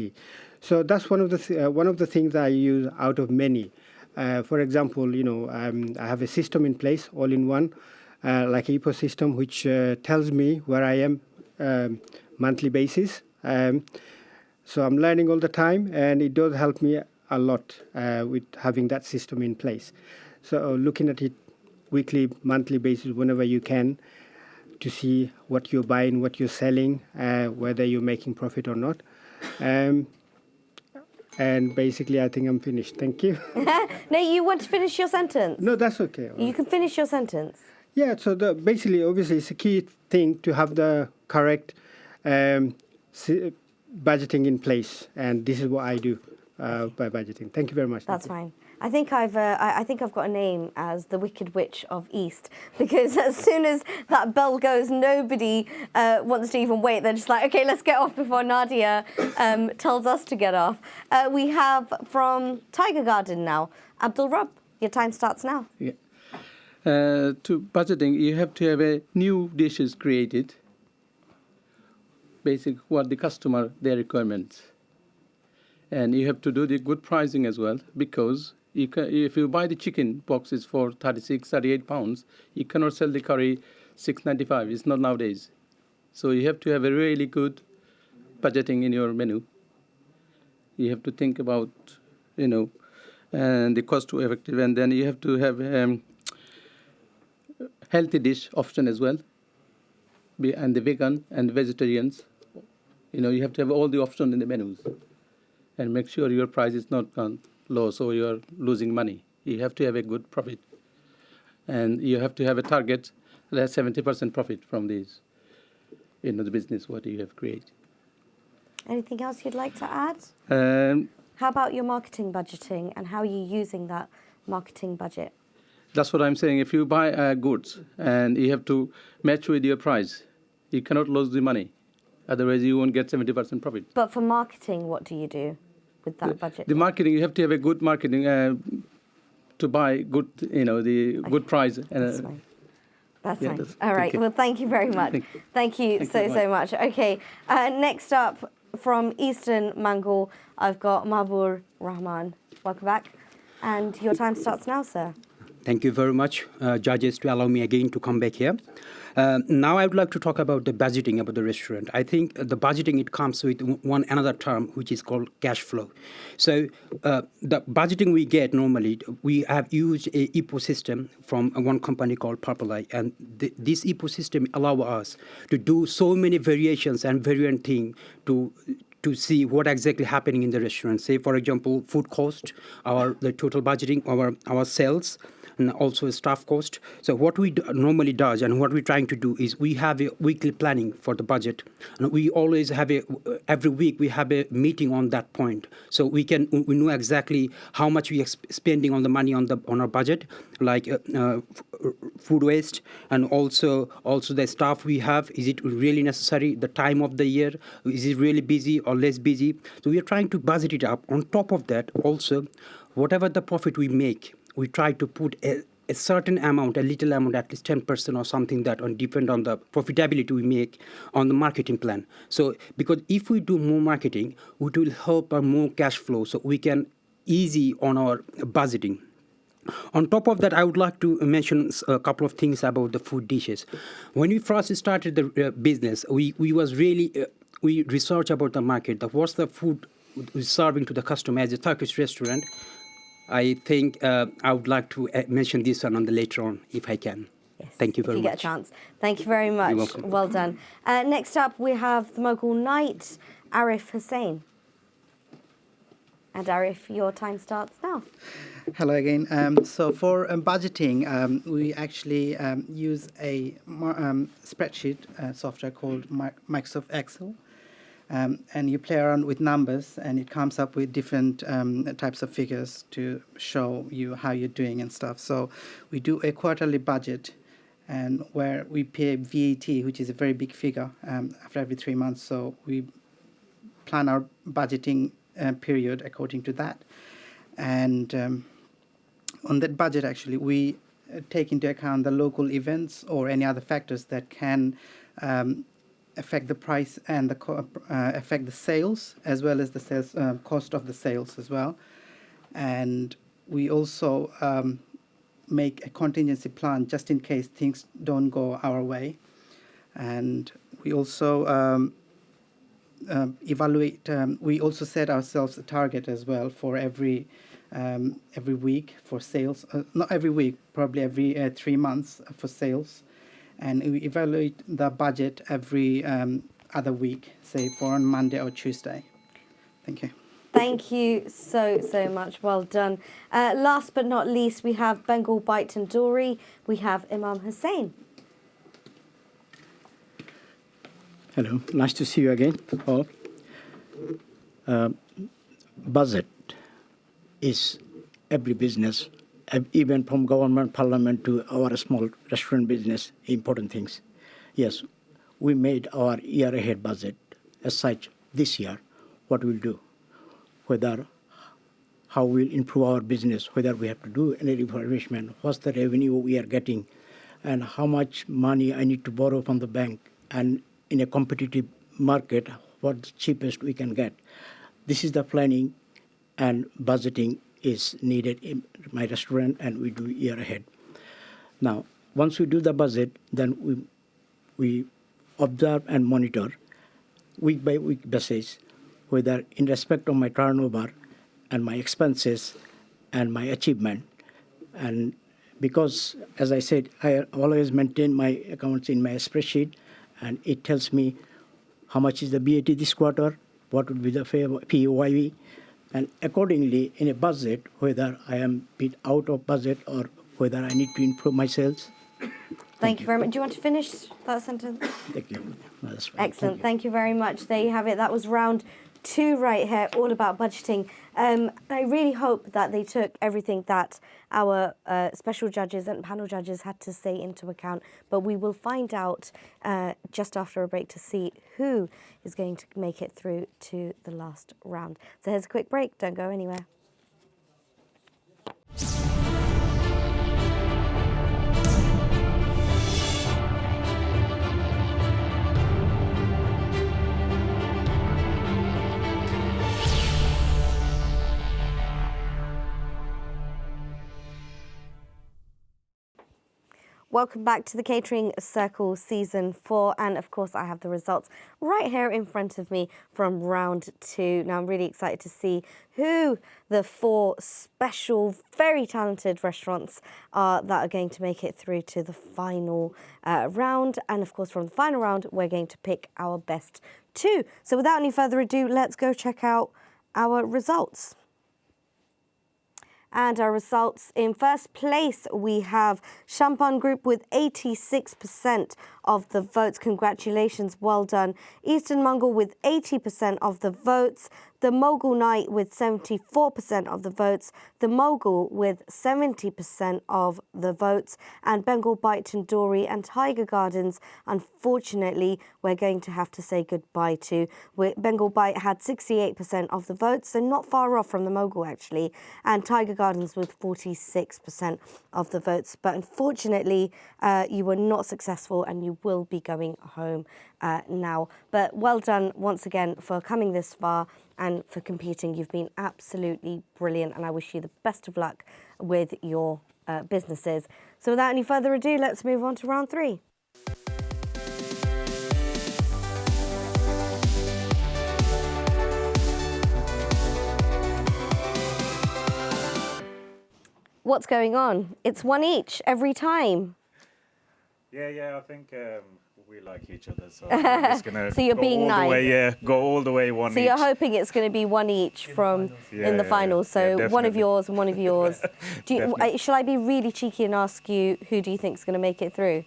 So that's one of the things I use out of many. For example, I have a system in place, all in one, like an ecosystem, which tells me where I am monthly basis. So I'm learning all the time, and it does help me a lot with having that system in place. So looking at it weekly, monthly basis, whenever you can, to see what you're buying, what you're selling, whether you're making profit or not. And basically, I think I'm finished. Thank you. No, you want to finish your sentence? No, that's okay. You can finish your sentence. Yeah, so basically, obviously, it's a key thing to have the correct budgeting in place, and this is what I do by budgeting. Thank you very much. That's fine. I think I've got a name as the Wicked Witch of East, because as soon as that bell goes, nobody wants to even wait. They're just like, okay, let's get off before Nadia tells us to get off. We have from Tiger Garden now, Abdul Rab. Your time starts now. Yeah. To budgeting, you have to have a new dishes created. Basic what the customer their requirements, and you have to do the good pricing as well, because if you buy the chicken boxes for 36, 38 pounds, you cannot sell the curry 6.95. It's not nowadays. So you have to have a really good budgeting in your menu. You have to think about, and the cost to effective, and then you have to have healthy dish option as well, and the vegan and vegetarians. You have to have all the options in the menus, and make sure your price is not low, so you are losing money. You have to have a good profit, and you have to have a target, that's 70% profit from these, the business what you have created. Anything else you'd like to add? How about your marketing budgeting and how are you using that marketing budget? That's what I'm saying. If you buy goods and you have to match with your price, you cannot lose the money. Otherwise, you won't get 70% profit. But for marketing, what do you do with that budget? The marketing, you have to have a good marketing to buy good, the good price. That's fine. That's yeah, fine. All right. Well, thank you very much. Thank you so much. Okay. Next up from Eastern Mangal, I've got Mahbur Rahman. Welcome back. And your time starts now, sir. Thank you very much, judges, to allow me again to come back here. Now I would like to talk about the budgeting about the restaurant. I think the budgeting, it comes with another term, which is called cash flow. So the budgeting we get normally, we have used an ecosystem from one company called Purple Eye, and this ecosystem allow us to do so many variations and variant things to see what exactly happening in the restaurant. Say, for example, food cost, the total budgeting, our sales, and also staff cost. So what we normally does and what we're trying to do is we have a weekly planning for the budget. And we always have every week we have a meeting on that point. So we know exactly how much we are spending on the money on our budget, like food waste, and also the staff we have. Is it really necessary? The time of the year, is it really busy or less busy? So we are trying to budget it up. On top of that, also, whatever the profit we make, we try to put a certain amount, a little amount, at least 10% or something that depend on the profitability we make on the marketing plan. So because if we do more marketing, it will help our more cash flow, so we can easy on our budgeting. On top of that, I would like to mention a couple of things about the food dishes. When we first started the business, we was really, we researched about the market, what's the food we're serving to the customer. As a Turkish restaurant, I think I would like to mention this one later on, if I can. Yes, thank you very much. If you get a chance. Thank you very much. You're welcome. Well done. Next up, we have the Mughal Knight, Arif Hussain. And Arif, your time starts now. Hello again. So for budgeting, we actually use a spreadsheet software called Microsoft Excel. And you play around with numbers, and it comes up with different types of figures to show you how you're doing and stuff. So we do a quarterly budget, and where we pay VAT, which is a very big figure, after every 3 months. So we plan our budgeting period according to that. And on that budget, actually, we take into account the local events or any other factors that can affect the price and affect the sales, as well as the sales cost of the sales as well. And we also make a contingency plan just in case things don't go our way. And we also evaluate. We also set ourselves a target as well for every week for sales. Not every week, probably every 3 months for sales. And we evaluate the budget every other week, say for on Monday or Tuesday. Thank you. Thank you so much. Well done. Last but not least, we have Bengal Bite Tandoori. We have Imam Hussain. Hello, nice to see you again. Budget is every business, even from government, parliament to our small restaurant business, important things. Yes, we made our year ahead budget as such this year, what we'll do, whether how we'll improve our business, whether we have to do any refurbishment, what's the revenue we are getting, and how much money I need to borrow from the bank, and in a competitive market, what's the cheapest we can get. This is the planning and budgeting is needed in my restaurant, and we do year ahead. Now, once we do the budget, then we observe and monitor week by week basis, whether in respect of my turnover and my expenses and my achievement. And because, as I said, I always maintain my accounts in my spreadsheet, and it tells me how much is the BAT this quarter, what would be the PAYV, and accordingly in a budget, whether I am bit out of budget or whether I need to improve my sales. Thank you very much. Do you want to finish that sentence? Thank you. No, that's fine. Excellent. Thank you very much. There you have it. That was round 2 right here, all about budgeting. I really hope that they took everything that our special judges and panel judges had to say into account. But we will find out just after a break to see who is going to make it through to the last round. So here's a quick break. Don't go anywhere. Welcome back to the Catering Circle Season 4, and of course I have the results right here in front of me from round 2. Now I'm really excited to see who the 4 special, very talented restaurants are that are going to make it through to the final round, and of course from the final round we're going to pick our best 2. So without any further ado, let's go check out our results. And our results, in first place, we have Champagne Group with 86% of the votes. Congratulations, well done. Eastern Mongol with 80% of the votes. The Mogul Night with 74% of the votes. The Mogul with 70% of the votes. And Bengal Bite Tandoori and Tiger Gardens, unfortunately, we're going to have to say goodbye to. Bengal Bite had 68% of the votes, so not far off from the Mogul, actually. And Tiger Gardens with 46% of the votes. But unfortunately, you were not successful and you will be going home now. But well done once again for coming this far and for competing. You've been absolutely brilliant, and I wish you the best of luck with your businesses. So without any further ado, let's move on to round 3. What's going on? It's one each every time. Yeah, I think we like each other, so we're just gonna so you're go being all nice. the way, go all the way one so each. you're hoping it's going to be one each from in the finals. So one of yours and one of yours. Shall I be really cheeky and ask you who do you think is going to make it through?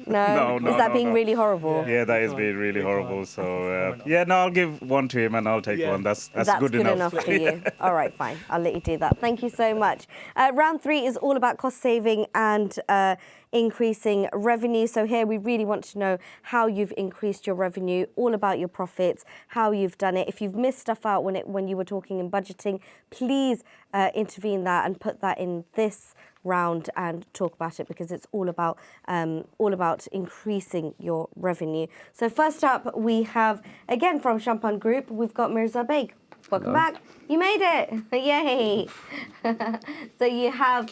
No? No, Is that being really horrible? Yeah, that is being really horrible. So I'll give one to him and I'll take one. That's good enough for you. All right, fine. I'll let you do that. Thank you so much. Round 3 is all about cost saving and increasing revenue. So here we really want to know how you've increased your revenue, all about your profits, how you've done it. If you've missed stuff out when you were talking in budgeting, please intervene that and put that in this round and talk about it, because it's all about increasing your revenue. So first up, we have, again from Champagne Group, we've got Mirza Beg. Welcome back. You made it. Yay. So you have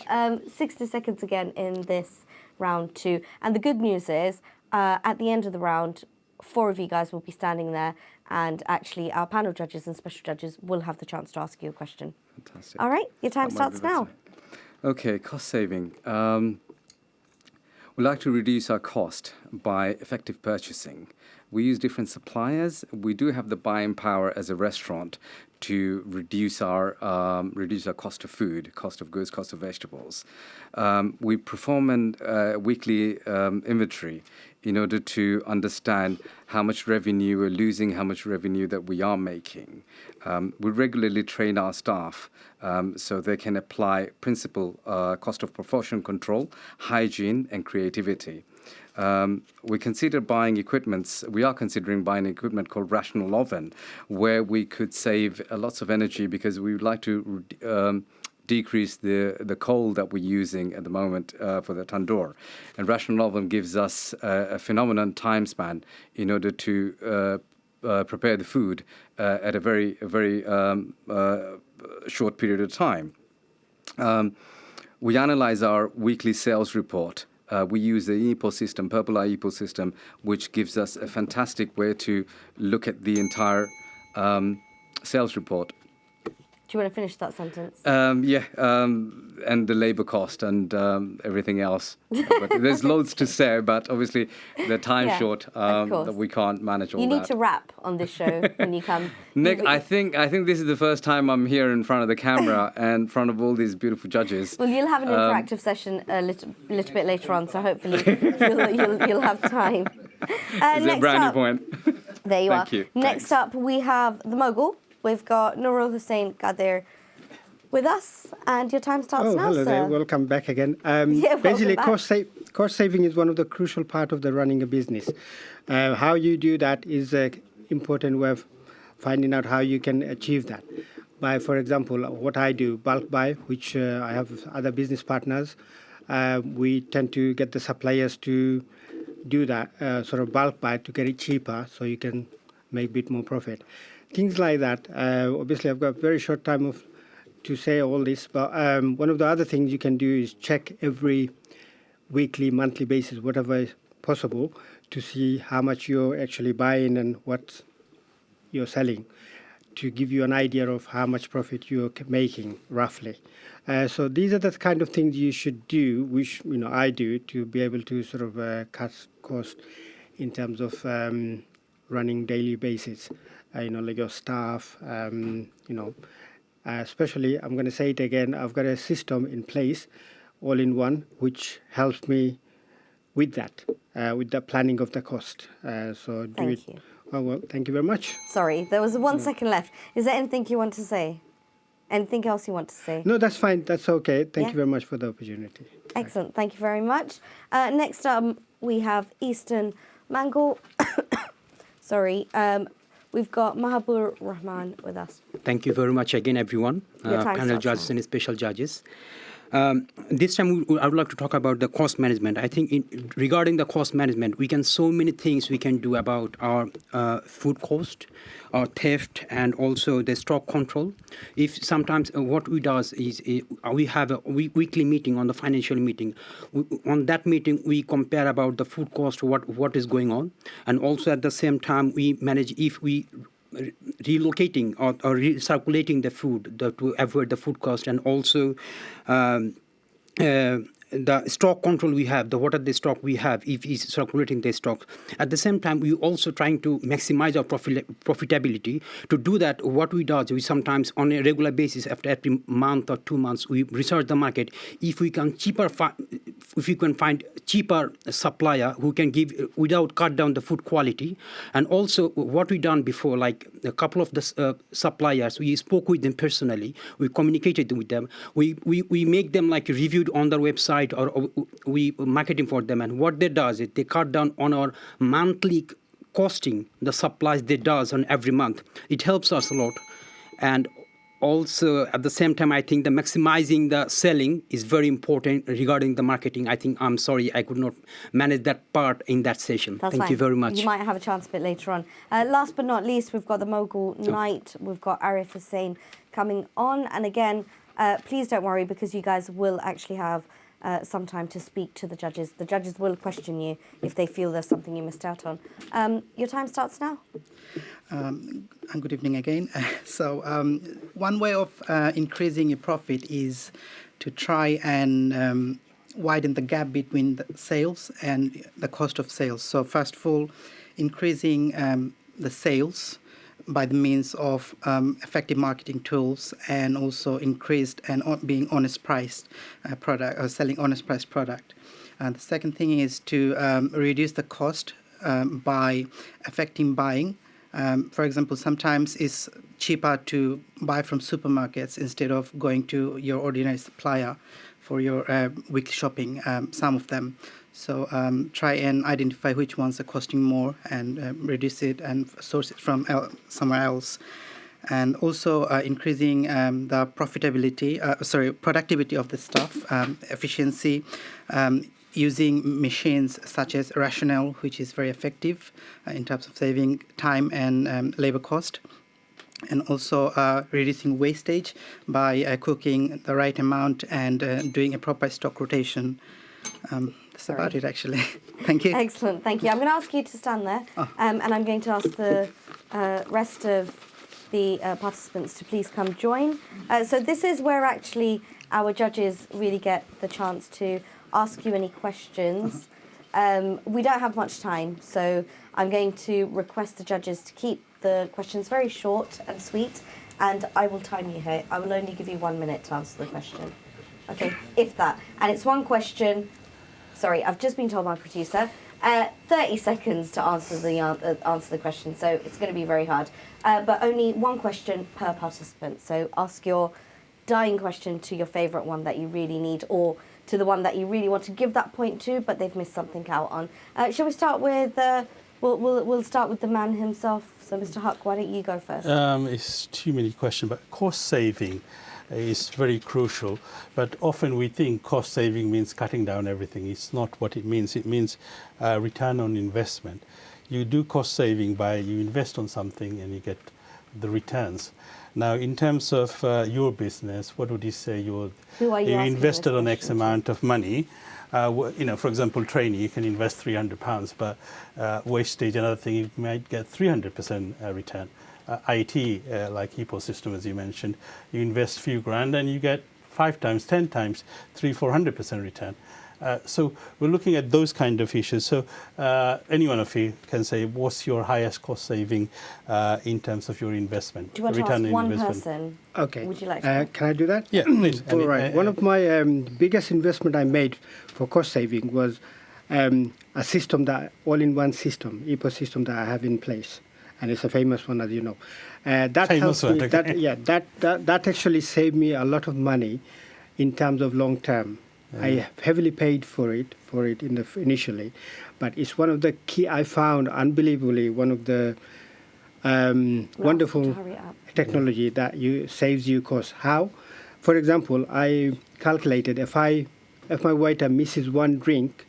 60 seconds again in this round 2. And the good news is, at the end of the round, 4 of you guys will be standing there, and actually our panel judges and special judges will have the chance to ask you a question. Fantastic. All right, your time starts now. Okay, cost saving. We like to reduce our cost by effective purchasing. We use different suppliers. We do have the buying power as a restaurant to reduce our cost of food, cost of goods, cost of vegetables. We perform a weekly inventory in order to understand how much revenue we're losing, how much revenue that we are making. We regularly train our staff so they can apply principle cost of proportion control, hygiene, and creativity. We consider buying equipments. We are considering buying equipment called rational oven, where we could save lots of energy because we would like to decrease the coal that we're using at the moment for the tandoor. And rational oven gives us a phenomenal time span in order to prepare the food at a very short period of time. We analyze our weekly sales report. We use the EPO system, Purple Eye EPO system, which gives us a fantastic way to look at the entire sales report. Do you want to finish that sentence? And the labor cost and everything else. But there's loads to say, but obviously the time's short that we can't manage all that. You need to rap on this show when you come. Nick, I think this is the first time I'm here in front of the camera and in front of all these beautiful judges. Well, you'll have an interactive session a little bit later on, so hopefully you'll have time. Is that brownie point? There you are. Thank you. Next up, we have the mogul. We've got Nurul Hussain Qadir with us, and your time starts now, hello sir. there. Welcome back again. Basically, cost saving is one of the crucial part of the running a business. How you do that is an important way of finding out how you can achieve that. By, for example, what I do, bulk buy, which I have other business partners. We tend to get the suppliers to do that, sort of bulk buy to get it cheaper so you can make a bit more profit. Things like that. Obviously, I've got very short time to say all this, but one of the other things you can do is check every weekly, monthly basis, whatever is possible, to see how much you're actually buying and what you're selling, to give you an idea of how much profit you're making, roughly. So these are the kind of things you should do, which I do, to be able to sort of cut cost in terms of running daily basis. Like your staff, especially, I'm going to say it again, I've got a system in place, all in one, which helps me with that, with the planning of the cost. So do Thank it. you. Oh, well, thank you very much. Sorry, there was 1 second left. Is there anything you want to say? Anything else you want to say? No, that's fine. That's okay. Thank you very much for the opportunity. Excellent. Thank you very much. Next up, we have Eastern Mangal. Sorry. We've got Mahabur Rahman with us. Thank you very much again, everyone. Panel judges and special judges. This time, I would like to talk about the cost management. I think regarding the cost management, we can so many things we can do about our food cost, our theft, and also the stock control. If sometimes what we do is we have a weekly meeting on the financial meeting. On that meeting, we compare about the food cost, what is going on, and also at the same time we manage if we relocating or recirculating the food to avoid the food cost, and also the stock control we have, what are the stock we have, if it's circulating the stock. At the same time, we also trying to maximize our profitability. To do that, what we do is we sometimes on a regular basis, after every month or 2 months, we research the market. If we can find cheaper supplier who can give without cut down the food quality. And also what we done before, like a couple of the suppliers, we spoke with them personally, we communicated with them, we make them like reviewed on their website, or we marketing for them, and what they does is they cut down on our monthly costing, the supplies they does on every month. It helps us a lot. And also at the same time, I think the maximizing the selling is very important regarding the marketing. I think, I'm sorry, I could not manage that part in that session. That's Thank fine. you very much. You might have a chance a bit later on. Last but not least, we've got the Mogul Night. We've got Arif Hussain coming on. And again, please don't worry, because you guys will actually have some time to speak to the judges. The judges will question you if they feel there's something you missed out on. Your time starts now. And good evening again. So one way of increasing your profit is to try and widen the gap between the sales and the cost of sales. So first of all, increasing the sales by the means of effective marketing tools, and also increased and being honest priced product, or selling honest priced product. And the second thing is to reduce the cost by affecting buying. For example, sometimes it's cheaper to buy from supermarkets instead of going to your ordinary supplier for your weekly shopping, some of them. So try and identify which ones are costing more and reduce it and source it from somewhere else. And also increasing the productivity of the staff, efficiency, using machines such as Rational, which is very effective in terms of saving time and labor cost. And also reducing wastage by cooking the right amount and doing a proper stock rotation. That's about it, actually. Thank you. Excellent, thank you. I'm going to ask you to stand there, and I'm going to ask the rest of the participants to please come join. So this is where actually our judges really get the chance to ask you any questions. We don't have much time, so I'm going to request the judges to keep the questions very short and sweet, and I will time you here. I will only give you 1 minute to answer the question. Okay, if that. And it's one question. Sorry, I've just been told by my producer. 30 seconds to answer the question, so it's going to be very hard. But only one question per participant. So ask your dying question to your favourite one that you really need, or to the one that you really want to give that point to, but they've missed something out on. Shall we start with? We'll start with the man himself. So, Mr. Huck, why don't you go first? It's too many questions, but cost saving is very crucial. But often we think cost saving means cutting down everything. It's not what it means. It means return on investment. You do cost saving by you invest on something and you get the returns. Now, in terms of your business, what would you say you invested on X amount of money? For example, training, you can invest £300, but wastage, another thing, you might get 300% return. IT, like ecosystem, as you mentioned, you invest a few grand and you get 5 times, 10 times, 300-400% return. So we're looking at those kind of issues. So any one of you can say, what's your highest cost saving in terms of your investment? Do you want to ask one person? Okay. Would you like to? Can I do that? Yeah, please. All right. One of my biggest investment I made for cost saving was a system, that all-in-one system, ecosystem that I have in place. And it's a famous one, as you know. That famous helped me. one, okay. That actually saved me a lot of money in terms of long term. I heavily paid for it initially, but it's one of the key. I found unbelievably one of the wonderful technology that saves you cost. How? For example, I calculated if my waiter misses one drink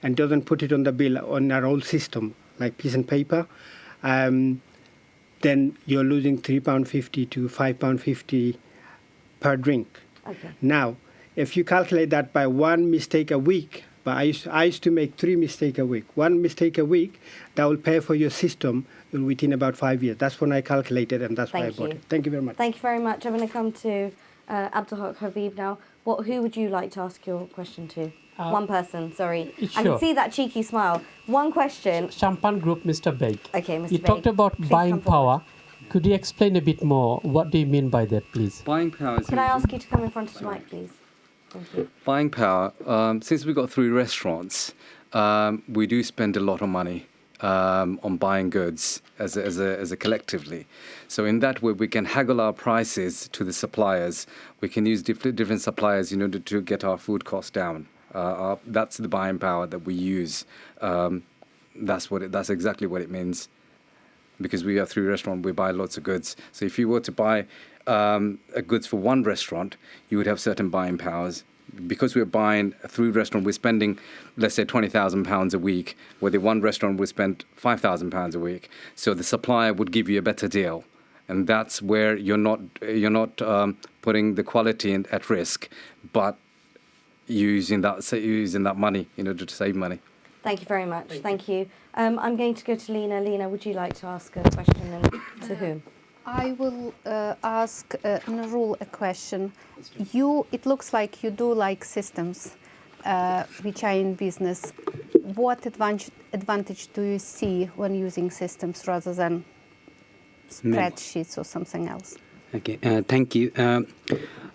and doesn't put it on the bill on our old system, like piece and paper, then you're losing £3.50 to £5.50 per drink. Okay. Now, if you calculate that by one mistake a week, but I used to make 3 mistakes a week. 1 mistake a week, that will pay for your system within about 5 years. That's when I calculated, and that's why I bought it. Thank you very much. Thank you very much. I'm going to come to Abdul Habib now. Who would you like to ask your question to? One person, sorry. Sure. I can see that cheeky smile. One question. Champagne Group, Mr. Beg. Okay, Mr. You Beg. talked about Please buying come forward. power. Could you explain a bit more? What do you mean by that, please? Buying power is Can I ask you to come in front of the mic, please? Thank you. buying power. Since we've got 3 restaurants, we do spend a lot of money on buying goods as a collectively. So in that way, we can haggle our prices to the suppliers. We can use different suppliers in order to get our food costs down. That's the buying power that we use. That's exactly what it means. Because we are 3 restaurants, we buy lots of goods. So if you were to buy goods for one restaurant, you would have certain buying powers. Because we're buying a 3 restaurant, we're spending, let's say, £20,000 a week, where the one restaurant we spend £5,000 a week. So the supplier would give you a better deal, and that's where you're not putting the quality at risk, but using that money in order to save money. Thank you very much. Thank you. I'm going to go to Lena. Lena, would you like to ask a question, and to whom? I will ask Nurul a question. It looks like you do like systems. which are in business, what advantage do you see when using systems rather than spreadsheets or something else? Okay, thank you.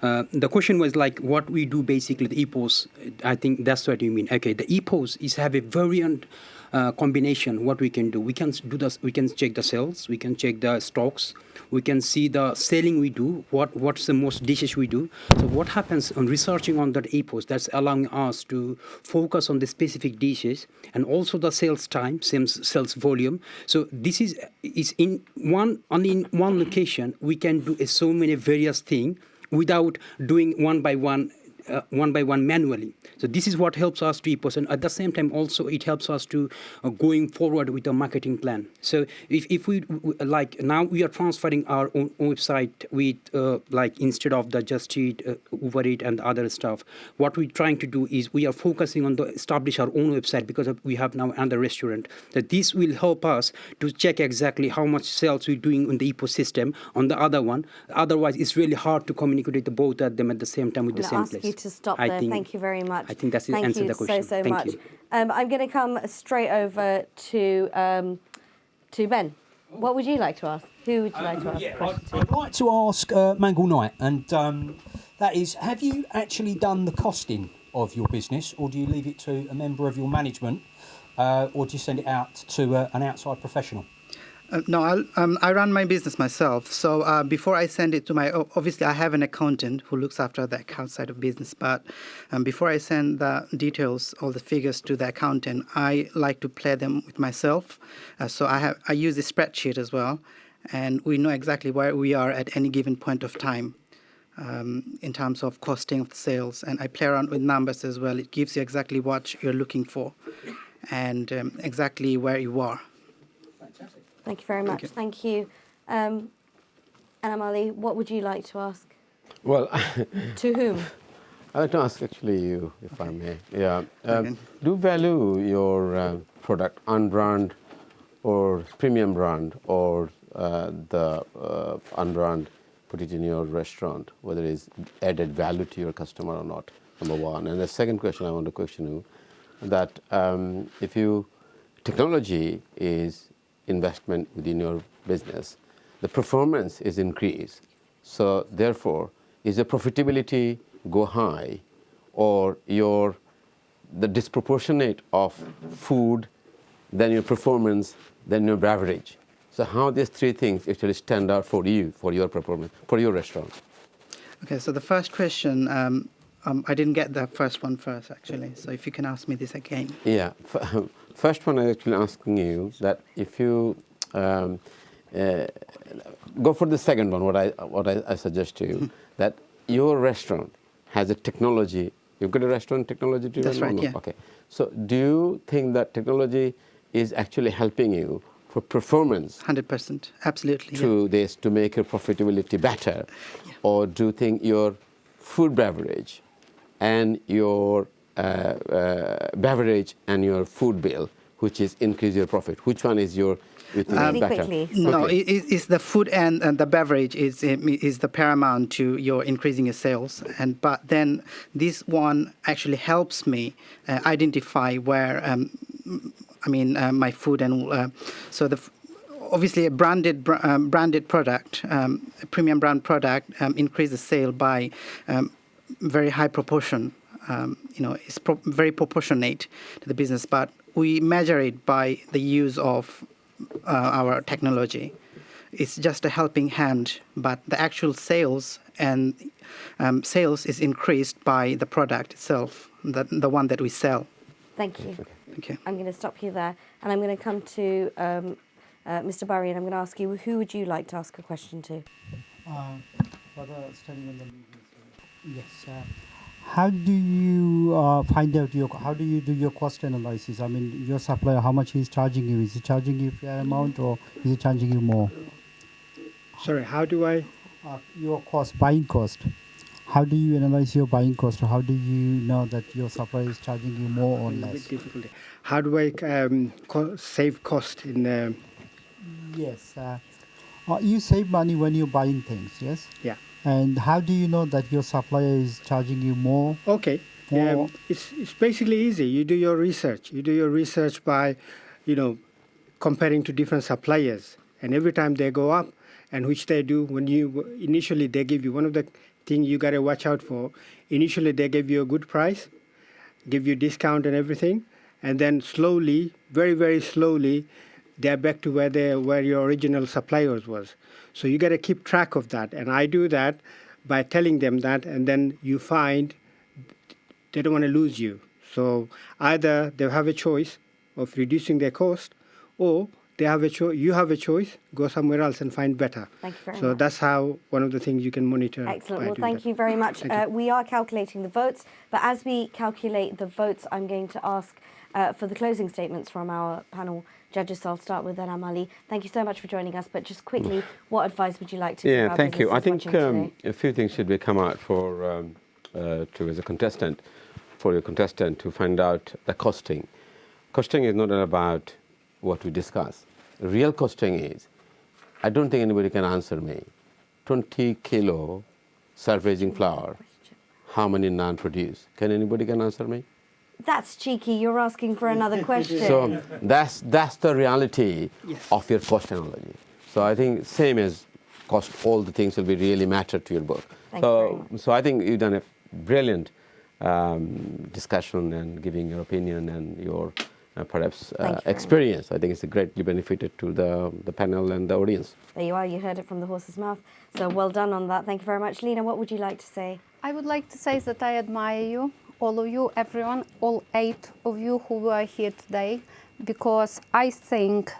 The question was like what we do basically, the EPOS. I think that's what you mean. Okay, the EPOS is have a variant combination. What we can do, we can do this. We can check the sales. We can check the stocks. We can see the selling we do. What's the most dishes we do. So what happens on researching on that EPOS? That's allowing us to focus on the specific dishes and also the sales time, sales volume. So this is in one only in one location. We can do so many various things without doing one by one manually. So this is what helps us to EPOS, and at the same time also it helps us to going forward with a marketing plan. So if we like now we are transferring our own website with like instead of the Just Eat, Uber Eat and other stuff, what we're trying to do is we are focusing on the establish our own website because we have now another restaurant. That this will help us to check exactly how much sales we're doing in the ecosystem on the other one. Otherwise, it's really hard to communicate the both of them at the same time with the same place. You to stop there. Thank you very much. I think that's the answer to the question. Thank you so Thank much. you. I'm going to come straight over to Ben. What would you like to ask? Who would you like to ask a question to? I'd like to ask Mangal Knight, and that is, have you actually done the costing of your business, or do you leave it to a member of your management, or do you send it out to an outside professional? No, I run my business myself. So before I send it to obviously I have an accountant who looks after the account side of business. But before I send the details, all the figures to the accountant, I like to play them with myself. So I use a spreadsheet as well, and we know exactly where we are at any given point of time in terms of costing of the sales. And I play around with numbers as well. It gives you exactly what you're looking for and exactly where you are. Thank you very much. Thank you. Anamali, what would you like to ask? Well, to whom? I'd like to ask actually you, if I may. Yeah. Do you value your product unbrand or premium brand or the unbrand, put it in your restaurant, whether it's added value to your customer or not, number one. And the second question I want to question you, that if technology is investment within your business, the performance is increased. So therefore, is the profitability go high, or the disproportionate of food, then your performance, then your beverage? So how these three things actually stand out for you, for your performance, for your restaurant? Okay, so the first question, I didn't get the first one first actually. So if you can ask me this again. Yeah. First one, I'm actually asking you that if you go for the second one, what I suggest to you, that your restaurant has a technology. You've got a restaurant technology driven? That's right, yeah. Okay. So do you think that technology is actually helping you for performance? 100%, absolutely. To this, to make your profitability better? Yeah. Or do you think your food beverage and your beverage and your food bill, which is increase your profit, which one is your really better? Quickly. No, it's the food and the beverage is the paramount to your increasing your sales. But then this one actually helps me identify where my food and obviously a branded product, a premium brand product increases sale by very high proportion. It's very proportionate to the business, but we measure it by the use of our technology. It's just a helping hand, but the actual sales and sales is increased by the product itself, the one that we sell. Thank you. Thank you. I'm going to stop you there, and I'm going to come to Mr. Barry, and I'm going to ask you, who would you like to ask a question to? For the studying on the yes. How do you find out how do you do your cost analysis? I mean, your supplier, how much he's charging you? Is he charging you a fair amount, or is he charging you more? Sorry, how do I? Your buying cost. How do you analyze your buying cost, or how do you know that your supplier is charging you more or less? Difficulty. How do I save cost in? Yes, you save money when you're buying things. Yes. Yeah. And how do you know that your supplier is charging you more? Okay. It's basically easy. You do your research. You do your research by, comparing to different suppliers. And every time they go up, and which they do, when initially they give you, one of the things you got to watch out for, initially they give you a good price, give you discount and everything, and then slowly, very, very slowly, they're back to where your original suppliers was. So you got to keep track of that. And I do that by telling them that, and then you find they don't want to lose you. So either they have a choice of reducing their cost, or you have a choice, go somewhere else and find better. Thank you very much. So that's how one of the things you can monitor. Excellent. Well, thank you very much. We are calculating the votes, but as we calculate the votes, I'm going to ask for the closing statements from our panel judges. So I'll start with Anam Ali. Thank you so much for joining us, but just quickly, what advice would you like to give our thank you. I think today? a few things should be come out for as a contestant, for your contestant to find out the costing. Costing is not about what we discuss. Real costing is, I don't think anybody can answer me. 20 kilo self-raising flour, how many naan produce? Can anybody can answer me? That's cheeky. You're asking for another question. So that's the reality of your cost analogy. So I think same as cost, all the things will be really matter to your book. So I think you've done a brilliant discussion and giving your opinion and your perhaps experience. I think it's a greatly benefited to the panel and the audience. There you are. You heard it from the horse's mouth. So well done on that. Thank you very much. Lena, what would you like to say? I would like to say that I admire you, all of you, everyone, all 8 of you who were here today, because I think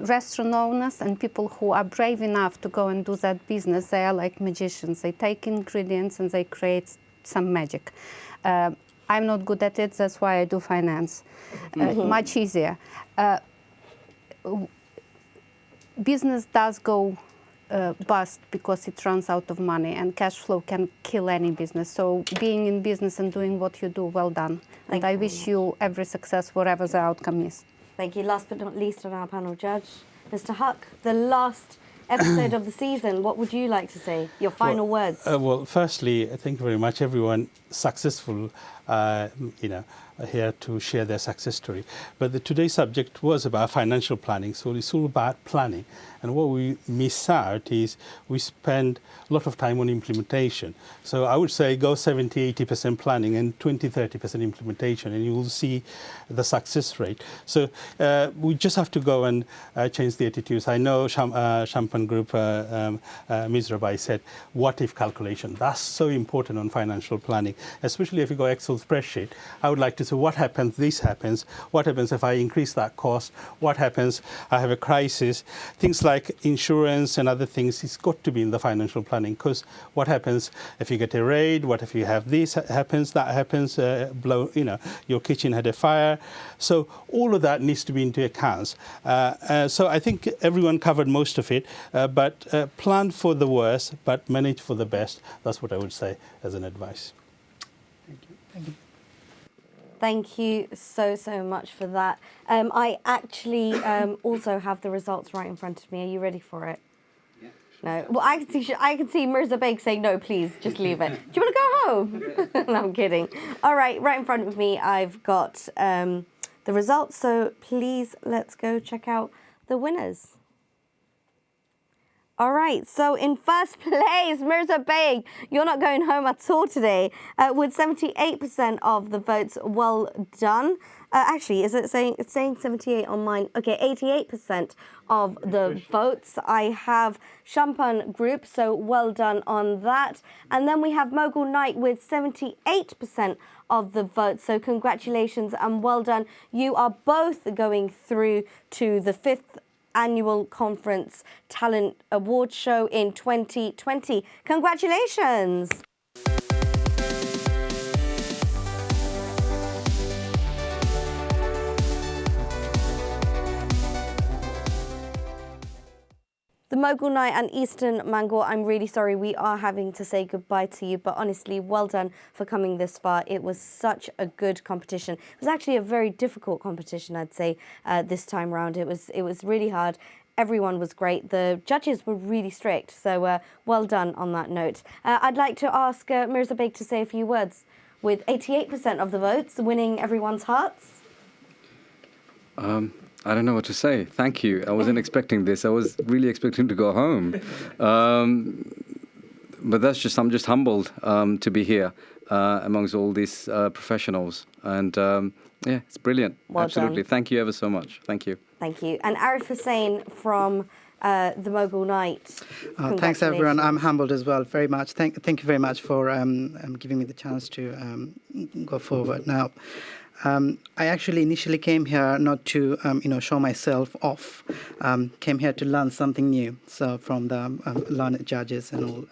restaurant owners and people who are brave enough to go and do that business, they are like magicians. They take ingredients and they create some magic. I'm not good at it, that's why I do finance. Much easier. Business does go bust because it runs out of money, and cash flow can kill any business. So being in business and doing what you do, well done. And I wish you every success, whatever the outcome is. Thank you. Last but not least on our panel judge, Mr. Huck, the last episode of the season. What would you like to say? Your final words. Well, firstly, thank you very much, everyone successful, here to share their success story. But today's subject was about financial planning, so it's all about planning. And what we miss out is we spend a lot of time on implementation. So I would say go 70-80% planning and 20-30% implementation, and you will see the success rate. So we just have to go and change the attitudes. I know Champagne Group, Ms. Rabai said, what if calculation? That's so important on financial planning, especially if you go Excel spreadsheet. I would like to say, what happens, this happens, what happens if I increase that cost, what happens, I have a crisis, things like insurance and other things, it's got to be in the financial planning, because what happens if you get a raid, what if you have this happens, that happens, your kitchen had a fire. So all of that needs to be into accounts. So I think everyone covered most of it, but plan for the worst, but manage for the best. That's what I would say as an advice. Thank you. Thank you. Thank you so much for that. I actually also have the results right in front of me. Are you ready for it? Yeah. No. Well, I can see Mirza Beg saying, no, please, just leave it. Do you want to go home? No, I'm kidding. All right, right in front of me, I've got the results. So please, let's go check out the winners. All right, so in first place, Mirza Beg, you're not going home at all today, with 78% of the votes. Well done. Actually, it's saying 78 on mine. Okay, 88% of the votes. I have Champagne Group, so well done on that. And then we have Mogul Night with 78% of the votes. So congratulations and well done. You are both going through to the 5th Annual Conference Talent Award Show in 2020. Congratulations! The Mogul Night and Eastern Mango, I'm really sorry we are having to say goodbye to you, but honestly, well done for coming this far. It was such a good competition. It was actually a very difficult competition, I'd say, this time round. It was really hard. Everyone was great. The judges were really strict, so well done on that note. I'd like to ask Mirza Beg to say a few words. With 88% of the votes winning everyone's hearts. I don't know what to say. Thank you. I wasn't expecting this. I was really expecting to go home. But I'm just humbled to be here amongst all these professionals. And yeah, it's brilliant. Well Absolutely. done. Thank you ever so much. Thank you. Thank you. And Arif Hussain from the Mogul Night. Thanks, everyone. I'm humbled as well, very much. Thank you very much for giving me the chance to go forward. Now, I actually initially came here not to, show myself off. Came here to learn something new. So from the learned judges and all,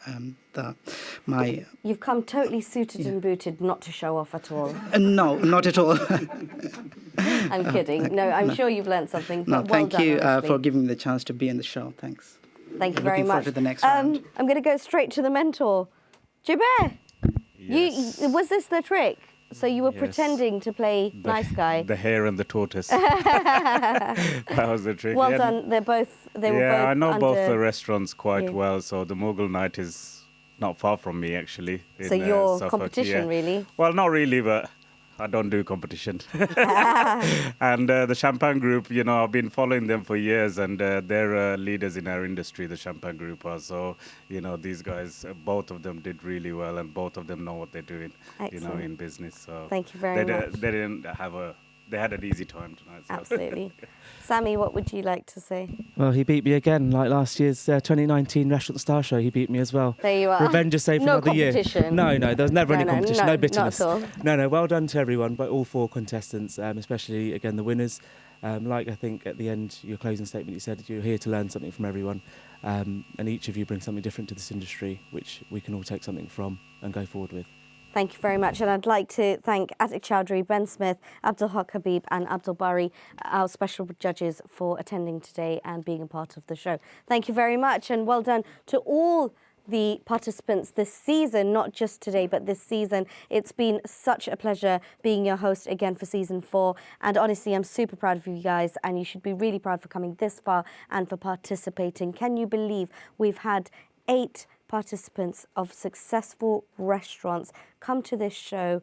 You've come totally suited and booted, not to show off at all. No, not at all. I'm kidding. No, I'm sure you've learned something. No, But thank well you done, for giving me the chance to be in the show. Thanks. Thank you very Looking forward much. to the next round. I'm going to go straight to the mentor. Jubair, was this the trick? So you were pretending to play nice guy. The hare and the tortoise. That was the trick. Well done. They were both. Yeah, I know both under the restaurants quite you. well. So the Mughal Night is not far from me, actually. So in, your Suffolk, competition, really? Well, not really, but I don't do competition. And the Champagne Group, I've been following them for years, and they're leaders in our industry, the Champagne Group are. So, these guys, both of them did really well, and both of them know what they're doing, Excellent. in business. So Thank you very much. They had an easy time tonight. So. Absolutely. Sammy, what would you like to say? Well, he beat me again, like last year's 2019 Restaurant Star Show. He beat me as well. There you are. Revenge is safe for No another year. competition. No, there was never any competition. No bitterness. Not at all. No, well done to everyone, but all four contestants, especially again the winners. Like I think at the end, your closing statement, you said you're here to learn something from everyone, and each of you brings something different to this industry, which we can all take something from and go forward with. Thank you very much. And I'd like to thank Atik Chowdhury, Ben Smith, Abdul Haq Habib and Abdul Bari, our special judges, for attending today and being a part of the show. Thank you very much, and well done to all the participants this season, not just today, but this season. It's been such a pleasure being your host again for season 4. And honestly, I'm super proud of you guys, and you should be really proud for coming this far and for participating. Can you believe we've had 8 participants of successful restaurants come to this show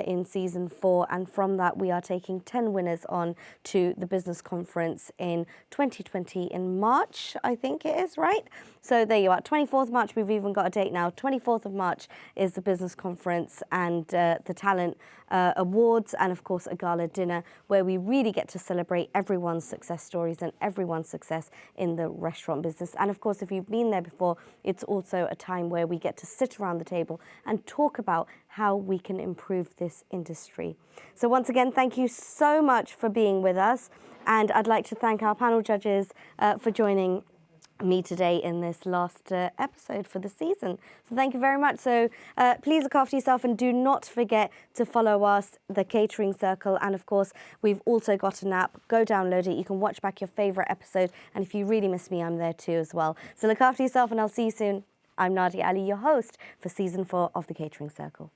in season 4, and from that we are taking 10 winners on to the business conference in 2020 in March, I think it is, right? So there you are, 24th March, we've even got a date now. 24th of March is the business conference and the talent awards, and of course a gala dinner where we really get to celebrate everyone's success stories and everyone's success in the restaurant business. And of course, if you've been there before, it's also a time where we get to sit around the table and talk about how we can improve this industry. So once again, thank you so much for being with us. And I'd like to thank our panel judges for joining me today in this last episode for the season. So thank you very much. So please look after yourself, and do not forget to follow us, the Catering Circle. And of course, we've also got an app. Go download it. You can watch back your favourite episode. And if you really miss me, I'm there too as well. So look after yourself, and I'll see you soon. I'm Nadia Ali, your host for season 4 of the Catering Circle.